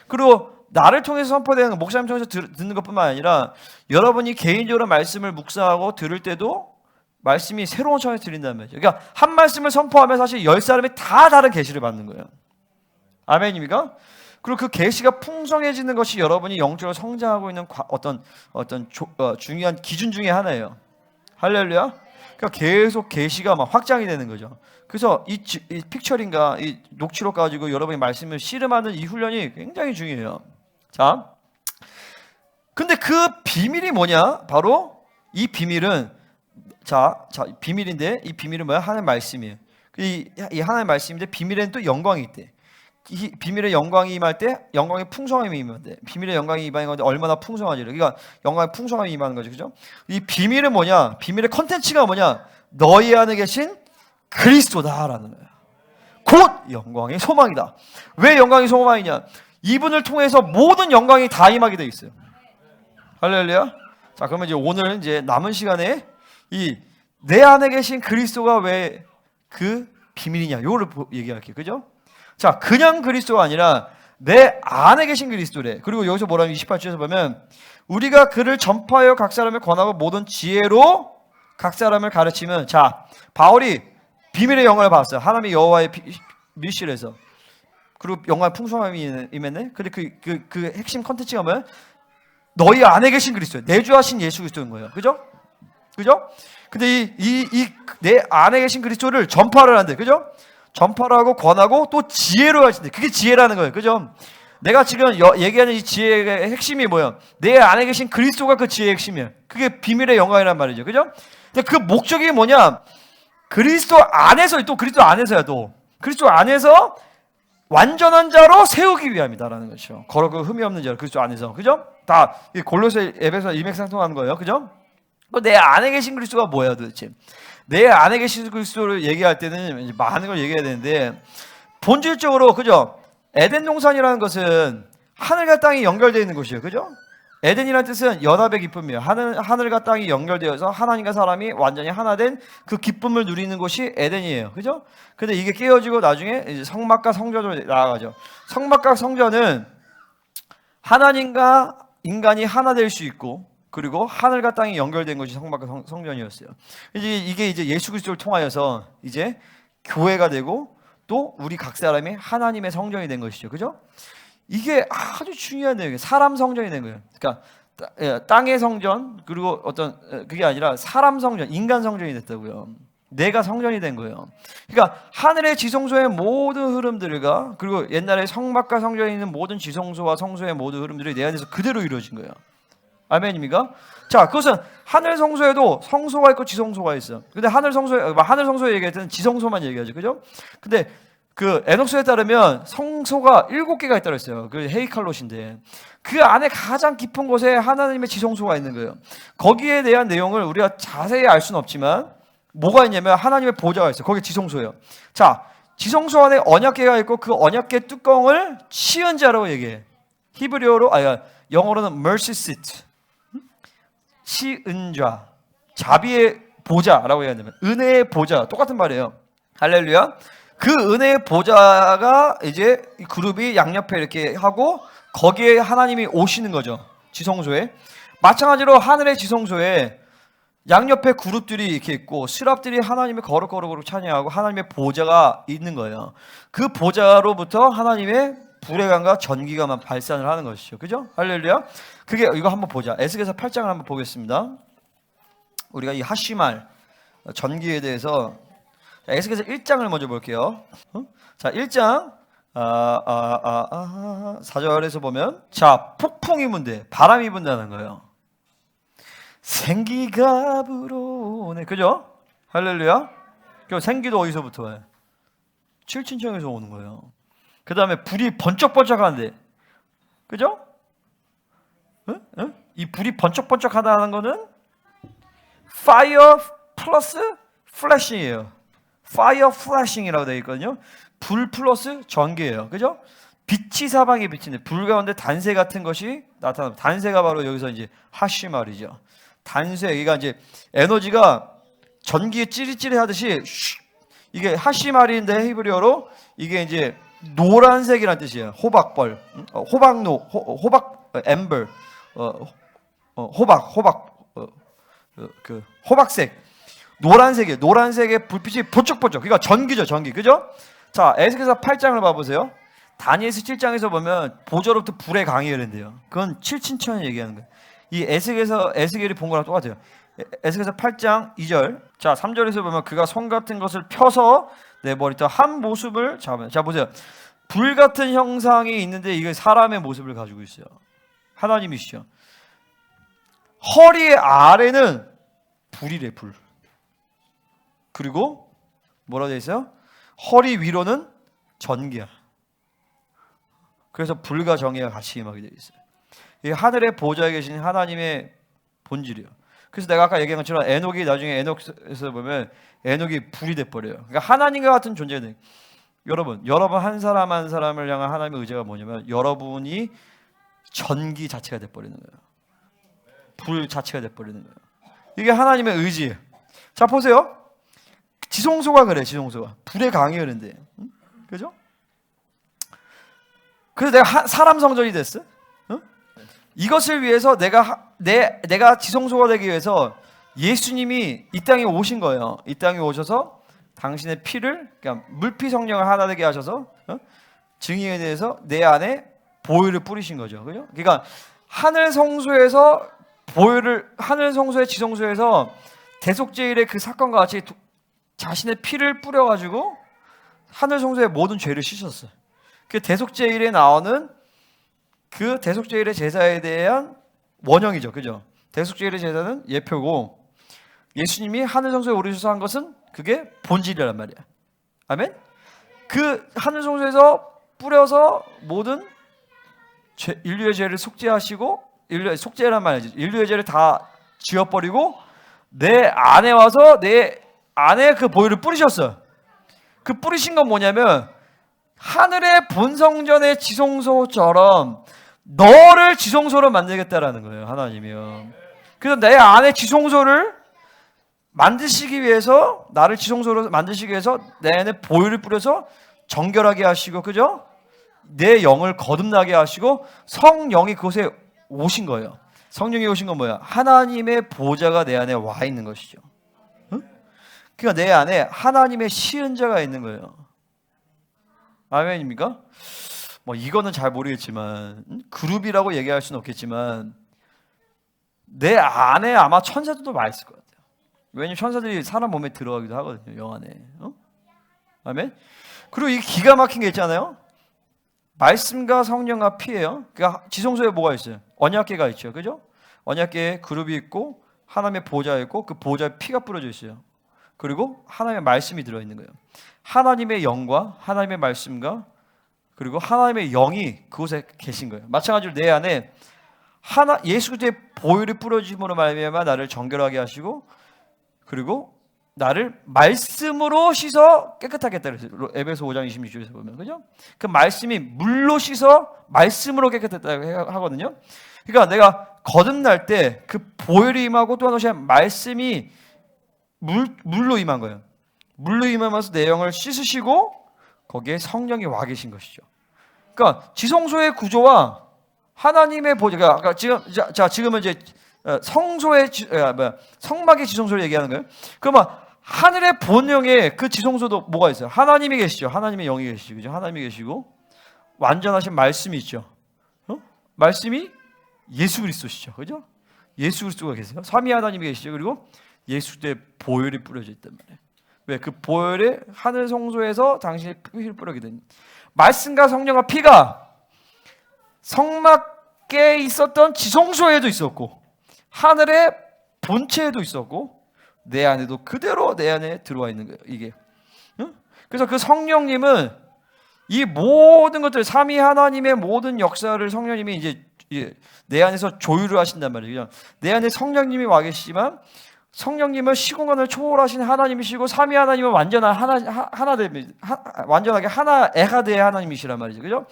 Speaker 1: 그리고 나를 통해서 선포되는 목사님 통해서 듣는 것뿐만 아니라 여러분이 개인적으로 말씀을 묵상하고 들을 때도 말씀이 새로운 차원에서 들린다는 말이죠. 그러니까 한 말씀을 선포하면 사실 10사람이 다 다른 계시를 받는 거예요. 아멘입니까? 그리고 그 계시가 풍성해지는 것이 여러분이 영적으로 성장하고 있는 어떤 중요한 기준 중에 하나예요. 할렐루야. 그러니까 계속 계시가 막 확장이 되는 거죠. 그래서 이 픽처링과 이 녹취록 가지고 여러분이 말씀을 씨름하는 이 훈련이 굉장히 중요해요. 자, 근데 그 비밀이 뭐냐? 바로 이 비밀은 비밀인데 이 비밀은 뭐야? 하나님의 말씀이에요. 이 하나님의 말씀인데 비밀에는 또 영광이 있대. 이 비밀의 영광이 임할 때 영광의 풍성함이 임한대. 비밀의 영광이 임하는 건데 얼마나 풍성하지? 그러니까 영광의 풍성함이 임하는 거죠. 그죠? 이 비밀은 뭐냐? 비밀의 컨텐츠가 뭐냐? 너희 안에 계신 그리스도다라는 거야. 곧 영광의 소망이다. 왜 영광의 소망이냐? 이분을 통해서 모든 영광이 다 임하게 돼 있어요. 할렐루야. 자, 그러면 이제 오늘 이제 남은 시간에 이 내 안에 계신 그리스도가 왜 그 비밀이냐? 요거를 얘기할게요. 그죠? 자, 그냥 그리스도가 아니라 내 안에 계신 그리스도래. 그리고 여기서 뭐라면 28절에서 보면 우리가 그를 전파하여 각 사람을 권하고 모든 지혜로 각 사람을 가르치면 자, 바울이 비밀의 영광을 봤어요. 하나님의 여호와의 밀실에서. 그리고 영광의 풍성함이 임했네. 근데 그 핵심 컨텐츠가 뭐예요? 너희 안에 계신 그리스도예요. 내주하신 예수 그리스도인 거예요. 그죠? 그죠? 근데 내 안에 계신 그리스도를 전파를 한대. 그죠? 전파를 하고 권하고 또 지혜로 하신대. 그게 지혜라는 거예요. 그죠? 내가 지금 얘기하는 이 지혜의 핵심이 뭐예요? 내 안에 계신 그리스도가 그 지혜의 핵심이에요. 그게 비밀의 영광이란 말이죠. 그죠? 근데 그 목적이 뭐냐? 그리스도 안에서 또 그리스도 안에서야 또 그리스도 안에서 완전한 자로 세우기 위함이다라는 거죠. 거룩하고 흠이 없는 자로 그리스도 안에서. 그죠? 다 골로새 에베소 일맥상통하는 거예요. 그죠? 내 안에 계신 그리스도가 뭐야 도대체? 내 안에 계신 그리스도를 얘기할 때는 많은 걸 얘기해야 되는데 본질적으로 그죠? 에덴 동산이라는 것은 하늘과 땅이 연결되어 있는 곳이에요. 그죠? 에덴이라는 뜻은 연합의 기쁨이에요. 하늘과 땅이 연결되어서 하나님과 사람이 완전히 하나 된 그 기쁨을 누리는 곳이 에덴이에요. 그죠? 근데 이게 깨어지고 나중에 이제 성막과 성전으로 나아가죠. 성막과 성전은 하나님과 인간이 하나 될 수 있고, 그리고 하늘과 땅이 연결된 것이 성막과 성전이었어요. 이게 이제 예수 그리스도를 통하여서 이제 교회가 되고 또 우리 각 사람이 하나님의 성전이 된 것이죠. 그죠? 이게 아주 중요한 내용이에요. 사람 성전이 된 거예요. 그러니까 땅의 성전, 그리고 어떤 그게 아니라 사람 성전, 인간 성전이 됐다고요. 내가 성전이 된 거예요. 그러니까 하늘의 지성소의 모든 흐름들과, 그리고 옛날에 성막과 성전에 있는 모든 지성소와 성소의 모든 흐름들이 내 안에서 그대로 이루어진 거예요. 아멘입니까? 자, 그것은 하늘 성소에도 성소가 있고 지성소가 있어. 근데 하늘 성소에 얘기할 때는 지성소만 얘기하죠. 그죠? 근데 그 에녹스에 따르면 성소가 7개가 있다고 했어요. 그 헤이칼롯인데 그 안에 가장 깊은 곳에 하나님의 지성소가 있는 거예요. 거기에 대한 내용을 우리가 자세히 알 수는 없지만 뭐가 있냐면 하나님의 보좌가 있어요. 거기 지성소예요. 자, 지성소 안에 언약궤가 있고 그 언약궤 뚜껑을 치은 자라고 얘기해. 히브리어로 영어로는 mercy seat, 치은 자, 자비의 보좌라고 얘기하면 은혜의 보좌, 똑같은 말이에요. 할렐루야. 그 은혜의 보좌가 이제 그룹이 양옆에 이렇게 하고 거기에 하나님이 오시는 거죠. 지성소에. 마찬가지로 하늘의 지성소에 양옆에 그룹들이 이렇게 있고 스랍들이 하나님의 거룩 찬양하고 하나님의 보좌가 있는 거예요. 그 보좌로부터 하나님의 불의 강과 전기가 발산을 하는 것이죠. 그죠? 할렐루야. 그게 이거 한번 보자. 에스겔서 8장을 한번 보겠습니다. 우리가 이 하시말 전기에 대해서 에스겔서 1장을 먼저 볼게요. 자, 1장 4절에서 보면 자, 폭풍이 분대, 바람이 분다는 거예요. 생기가 불어오네. 그죠? 할렐루야. 그 생기도 어디서부터 와요? 칠친청에서 오는 거예요. 그 다음에 불이 번쩍번쩍하는데, 그죠? 이 불이 번쩍번쩍하다는 거는 fire 플러스 flashing이에요. fire flashing이라고 되어 있거든요. 불 플러스 전기예요. 그죠? 빛이 사방에 비치는데 불 가운데 단세 같은 것이 나타납니다. 단세가 바로 여기서 이제 하시말이죠. 단세, 이게 이제 에너지가 전기에 찌릿찌릿 하듯이 이게 하시말인데 히브리어로 이게 이제 노란색이라는 뜻이에요. 호박벌, 호박 엠벌, 호박색, 노란색이에요. 노란색의 불빛이 번쩍번쩍. 그러니까 전기죠, 전기. 그죠? 자, 에스겔서 8장을 봐보세요. 다니엘서 7장에서 보면 보좌로부터 불의 강이 흐른대요. 그건 칠친천을 얘기하는 거예요. 이 에스겔이 본 거랑 똑같아요. 에스겔서 8장 2절. 자, 3절에서 보면 그가 손 같은 것을 펴서 내 머리터 한 모습을 잡으면, 자 보세요. 불 같은 형상이 있는데 이게 사람의 모습을 가지고 있어요. 하나님이시죠. 허리 아래는 불이래, 불. 그리고 뭐라고 되어 있어요? 허리 위로는 전기야. 그래서 불과 정의가 같이 임하게 되어 있어요. 이 하늘의 보좌에 계신 하나님의 본질이에요. 그래서 내가 아까 얘기한 것처럼 에녹이 나중에 에녹에서 보면 에녹이 불이 돼버려요. 그러니까 하나님과 같은 존재는, 여러분 한 사람 한 사람을 향한 하나님의 의지가 뭐냐면 여러분이 전기 자체가 돼버리는 거예요. 불 자체가 돼버리는 거예요. 이게 하나님의 의지예요. 자, 보세요. 지성소가 그래. 지성소가 불의 강이 흐른대. 그죠? 그래서 내가 사람 성전이 됐어. 이것을 위해서 내가 지성소가 되기 위해서 예수님이 이 땅에 오신 거예요. 이 땅에 오셔서 당신의 피를, 그러니까 물피 성령을 하나 되게 하셔서 증인에 대해서 내 안에 보혈을 뿌리신 거죠. 그죠? 그러니까 하늘 성소의 지성소에서 대속죄일의 그 사건과 같이 자신의 피를 뿌려가지고 하늘 성소의 모든 죄를 씻었어요. 그 대속죄일에 나오는 그 대속죄일의 제사에 대한 원형이죠. 그죠? 대속죄일의 제사는 예표고 예수님이 하늘 성소에 오르셔서 한 것은 그게 본질이란 말이야. 아멘? 그 하늘 성소에서 뿌려서 모든 인류의 죄를 속죄하시고, 속죄란 말이지. 인류의 죄를 다 지워버리고 내 안에 와서 내 안에 그 보혈을 뿌리셨어요. 그 뿌리신 건 뭐냐면 하늘의 본성전의 지성소처럼 너를 지성소로 만들겠다라는 거예요, 하나님이요. 그래서 내 안에 지성소를 만드시기 위해서, 나를 지성소로 만드시기 위해서 내 안에 보혈을 뿌려서 정결하게 하시고, 그죠? 내 영을 거듭나게 하시고 성령이 그곳에 오신 거예요. 성령이 오신 건 뭐야? 하나님의 보좌가 내 안에 와 있는 것이죠. 응? 그러니까 내 안에 하나님의 시은자가 있는 거예요. 아멘입니까? 뭐 이거는 잘 모르겠지만, 그룹이라고 얘기할 수는 없겠지만 내 안에 아마 천사들도 많이 있을 것 같아요. 왜냐면 천사들이 사람 몸에 들어가기도 하거든요, 영 안에. 아멘. 그리고 이 기가 막힌 게 있잖아요. 말씀과 성령과 피예요. 그러니까 지성소에 뭐가 있어요? 언약궤가 있죠, 그죠? 언약궤에 그룹이 있고 하나님의 보좌 있고 그 보좌에 피가 뿌려져 있어요. 그리고 하나님의 말씀이 들어있는 거예요. 하나님의 영과 하나님의 말씀과 그리고 하나님의 영이 그곳에 계신 거예요. 마찬가지로 내 안에 예수 그리스도의 보혈이 뿌려짐으로 말미암아 나를 정결하게 하시고, 그리고 나를 말씀으로 씻어 깨끗하게 했다 그랬어요. 에베소 5장 26절에서 보면, 그죠? 그 말씀이 물로 씻어 말씀으로 깨끗했다고 하거든요. 그러니까 내가 거듭날 때 그 보혈이 임하고 또 하나씩 말씀이 물로 임한 거예요. 물로 임하면서 내 영을 씻으시고 거기에 성령이 와 계신 것이죠. 그러니까 지성소의 구조와 하나님의 보좌가, 그러니까 지금은 이제 성소의 성막의 지성소를 얘기하는 거예요. 그러면 하늘의 본영에 그 지성소도 뭐가 있어요? 하나님이 계시죠. 하나님의 영이 계시죠. 그죠? 하나님이 계시고 완전하신 말씀이 있죠. 말씀이 예수 그리스도시죠. 그죠? 예수 그리스도가 계세요. 삼위 하나님이 계시죠. 그리고 예수 그리스도의 보혈이 뿌려져 있단 말이에요. 왜? 그 보혈에 하늘 성소에서 당신의 피를 뿌리게 된 말씀과 성령과 피가 성막에 있었던 지성소에도 있었고 하늘의 본체에도 있었고 내 안에도 그대로 내 안에 들어와 있는 거예요. 이게. 그래서 그 성령님은 이 모든 것들, 삼위 하나님의 모든 역사를 성령님이 이제 내 안에서 조율을 하신단 말이에요. 내 안에 성령님이 와 계시지만 성령님은 시공간을 초월하신 하나님이시고 삼위 하나님은 완전하게 하나 에가드의 하나님이시란 말이죠. 그죠?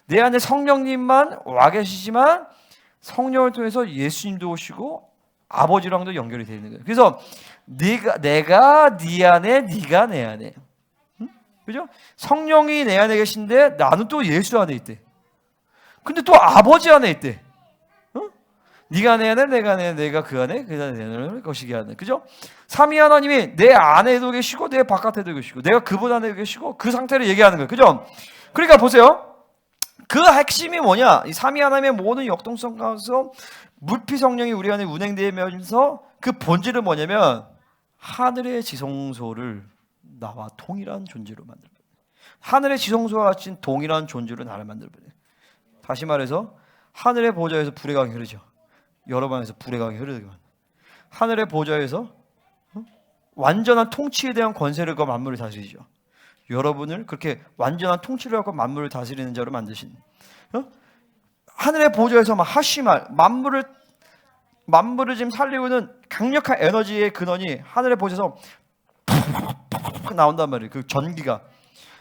Speaker 1: 내 안에 성령님만 와 계시지만 성령을 통해서 예수님도 오시고 아버지랑도 연결이 되어 있는 거예요. 그래서 내가 네 안에, 네가 내 안에. 그죠? 성령이 내 안에 계신데 나는 또 예수 안에 있대. 근데 또 아버지 안에 있대. 네가 내 안에, 내가 내 안에, 내가 그 안에, 그 안에, 내 안에, 거시기 안에. 그죠? 삼위 하나님이 내 안에도 계시고 내 바깥에도 계시고 내가 그분 안에 계시고 그 상태를 얘기하는 거예요. 그죠? 그러니까 보세요. 그 핵심이 뭐냐? 이 삼위 하나님의 모든 역동성 가운데서 물피 성령이 우리 안에 운행되면서 그 본질은 뭐냐면 하늘의 지성소를 나와 동일한 존재로 만들어요. 하늘의 지성소와 같이 동일한 존재로 나를 만들어요. 다시 말해서 하늘의 보좌에서 불의 강이 흐르죠. 여러 방에서 불의 강이 흐르고 하늘의 보좌에서 완전한 통치에 대한 권세를 갖고 만물을 다스리죠. 여러분을 그렇게 완전한 통치를 갖고 만물을 다스리는 자로 만드신 하늘의 보좌에서 막 하시말 만물을 지금 살리고 있는 강력한 에너지의 근원이 하늘의 보좌에서 팍팍팍 나온단 말이에요. 그 전기가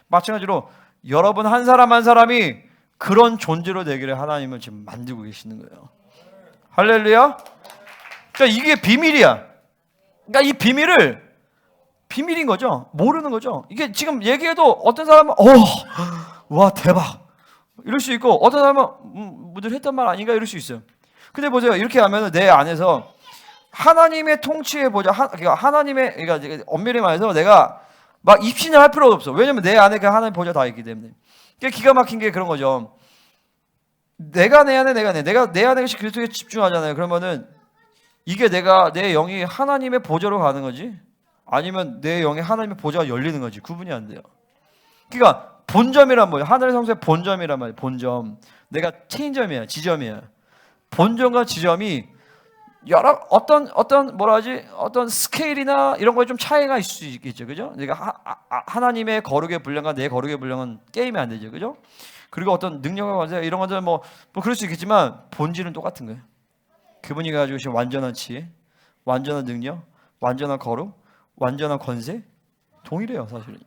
Speaker 1: 마찬가지로 여러분 한 사람 한 사람이 그런 존재로 되기를 하나님은 지금 만들고 계시는 거예요. 할렐루야. 그러니까 이게 비밀이야. 그러니까 이 비밀인 거죠. 모르는 거죠. 이게 지금 얘기해도 어떤 사람은 와 대박 이럴 수 있고 어떤 사람은 늘 했던 말 아닌가 이럴 수 있어요. 근데 보세요. 이렇게 하면 내 안에서 하나님의 통치에 보자. 그러니까 엄밀히 말해서 내가 막 입신을 할 필요가 없어. 왜냐면 내 안에 그 하나님 보좌 다 있기 때문에. 기가 막힌 게 그런 거죠. 내가 내 안에 내가 내 안에 계신 그리스도에 집중하잖아요. 그러면은 이게 내 영이 하나님의 보좌로 가는 거지 아니면 내 영에 하나님의 보좌가 열리는 거지 구분이 안 돼요. 그러니까 본점이란 뭐예요? 하늘의 성소의 본점이란 말이에요. 본점. 내가 체인점이야, 지점이야. 본점과 지점이 여러 어떤 스케일이나 이런 거에 좀 차이가 있을 수 있겠죠, 그죠? 그러니까 하나님의 거룩의 분량과 내 거룩의 분량은 게임이 안 되죠, 그죠? 그리고 어떤 능력과 관계 이런 것들 뭐 그럴 수 있겠지만 본질은 똑같은 거예요. 그분이 가지고 계신 완전한 지혜, 완전한 능력, 완전한 거룩, 완전한 권세 동일해요, 사실은요.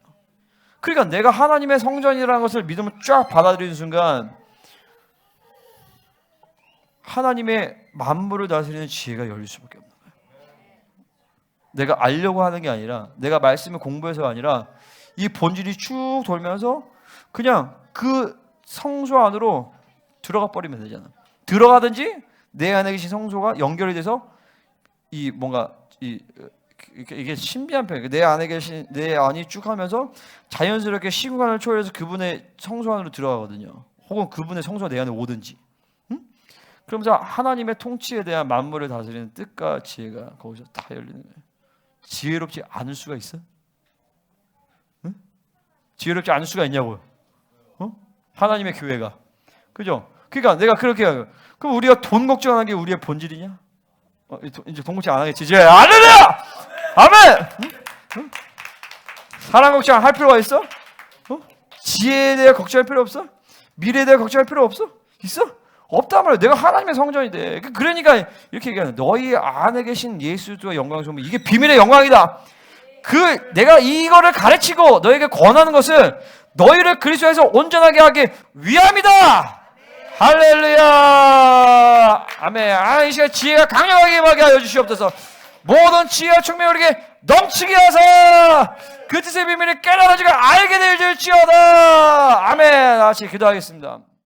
Speaker 1: 그러니까 내가 하나님의 성전이라는 것을 믿음을 쫙 받아들이는 순간 하나님의 만물을 다스리는 지혜가 열릴 수밖에 없는 거예요. 내가 알려고 하는 게 아니라, 내가 말씀을 공부해서가 아니라 이 본질이 쭉 돌면서 그냥 그 성소 안으로 들어가 버리면 되잖아. 들어가든지 내 안에 계신 성소가 연결이 돼서 이 뭔가 이게 신비한 표현. 내 안에 계신 내 안이 쭉 하면서 자연스럽게 시공간을 초월해서 그분의 성소 안으로 들어가거든요. 혹은 그분의 성소가 내 안에 오든지. 응? 그러면서 하나님의 통치에 대한 만물을 다스리는 뜻과 지혜가 거기서 다 열리는 거예요. 지혜롭지 않을 수가 있어? 응? 지혜롭지 않을 수가 있냐고요? 하나님의 교회가. 그죠? 그러니까 내가 그렇게 해요. 그럼 우리가 돈 걱정하는 게 우리의 본질이냐? 이제 돈 걱정 안 하겠지. 이제 할렐루야! 아멘! 응? 사랑 걱정 할 필요가 있어? 지혜에 대해 걱정할 필요 없어? 미래에 대해 걱정할 필요 없어? 있어? 없단 말이야. 내가 하나님의 성전이 돼. 그러니까 이렇게 얘기하는, 너희 안에 계신 예수 그리스도의 영광스러움, 이게 비밀의 영광이다. 내가 이거를 가르치고 너에게 권하는 것은 너희를 그리스도에서 온전하게 하기 위함이다. 할렐루야. 아멘. 이 시간 지혜가 강력하게 임하게 하여 주시옵소서. 모든 지혜와 총명을 우리에게 넘치게 하사 그 뜻의 비밀을 깨달아지고 알게 될지어다. 아멘. 같이 기도하겠습니다.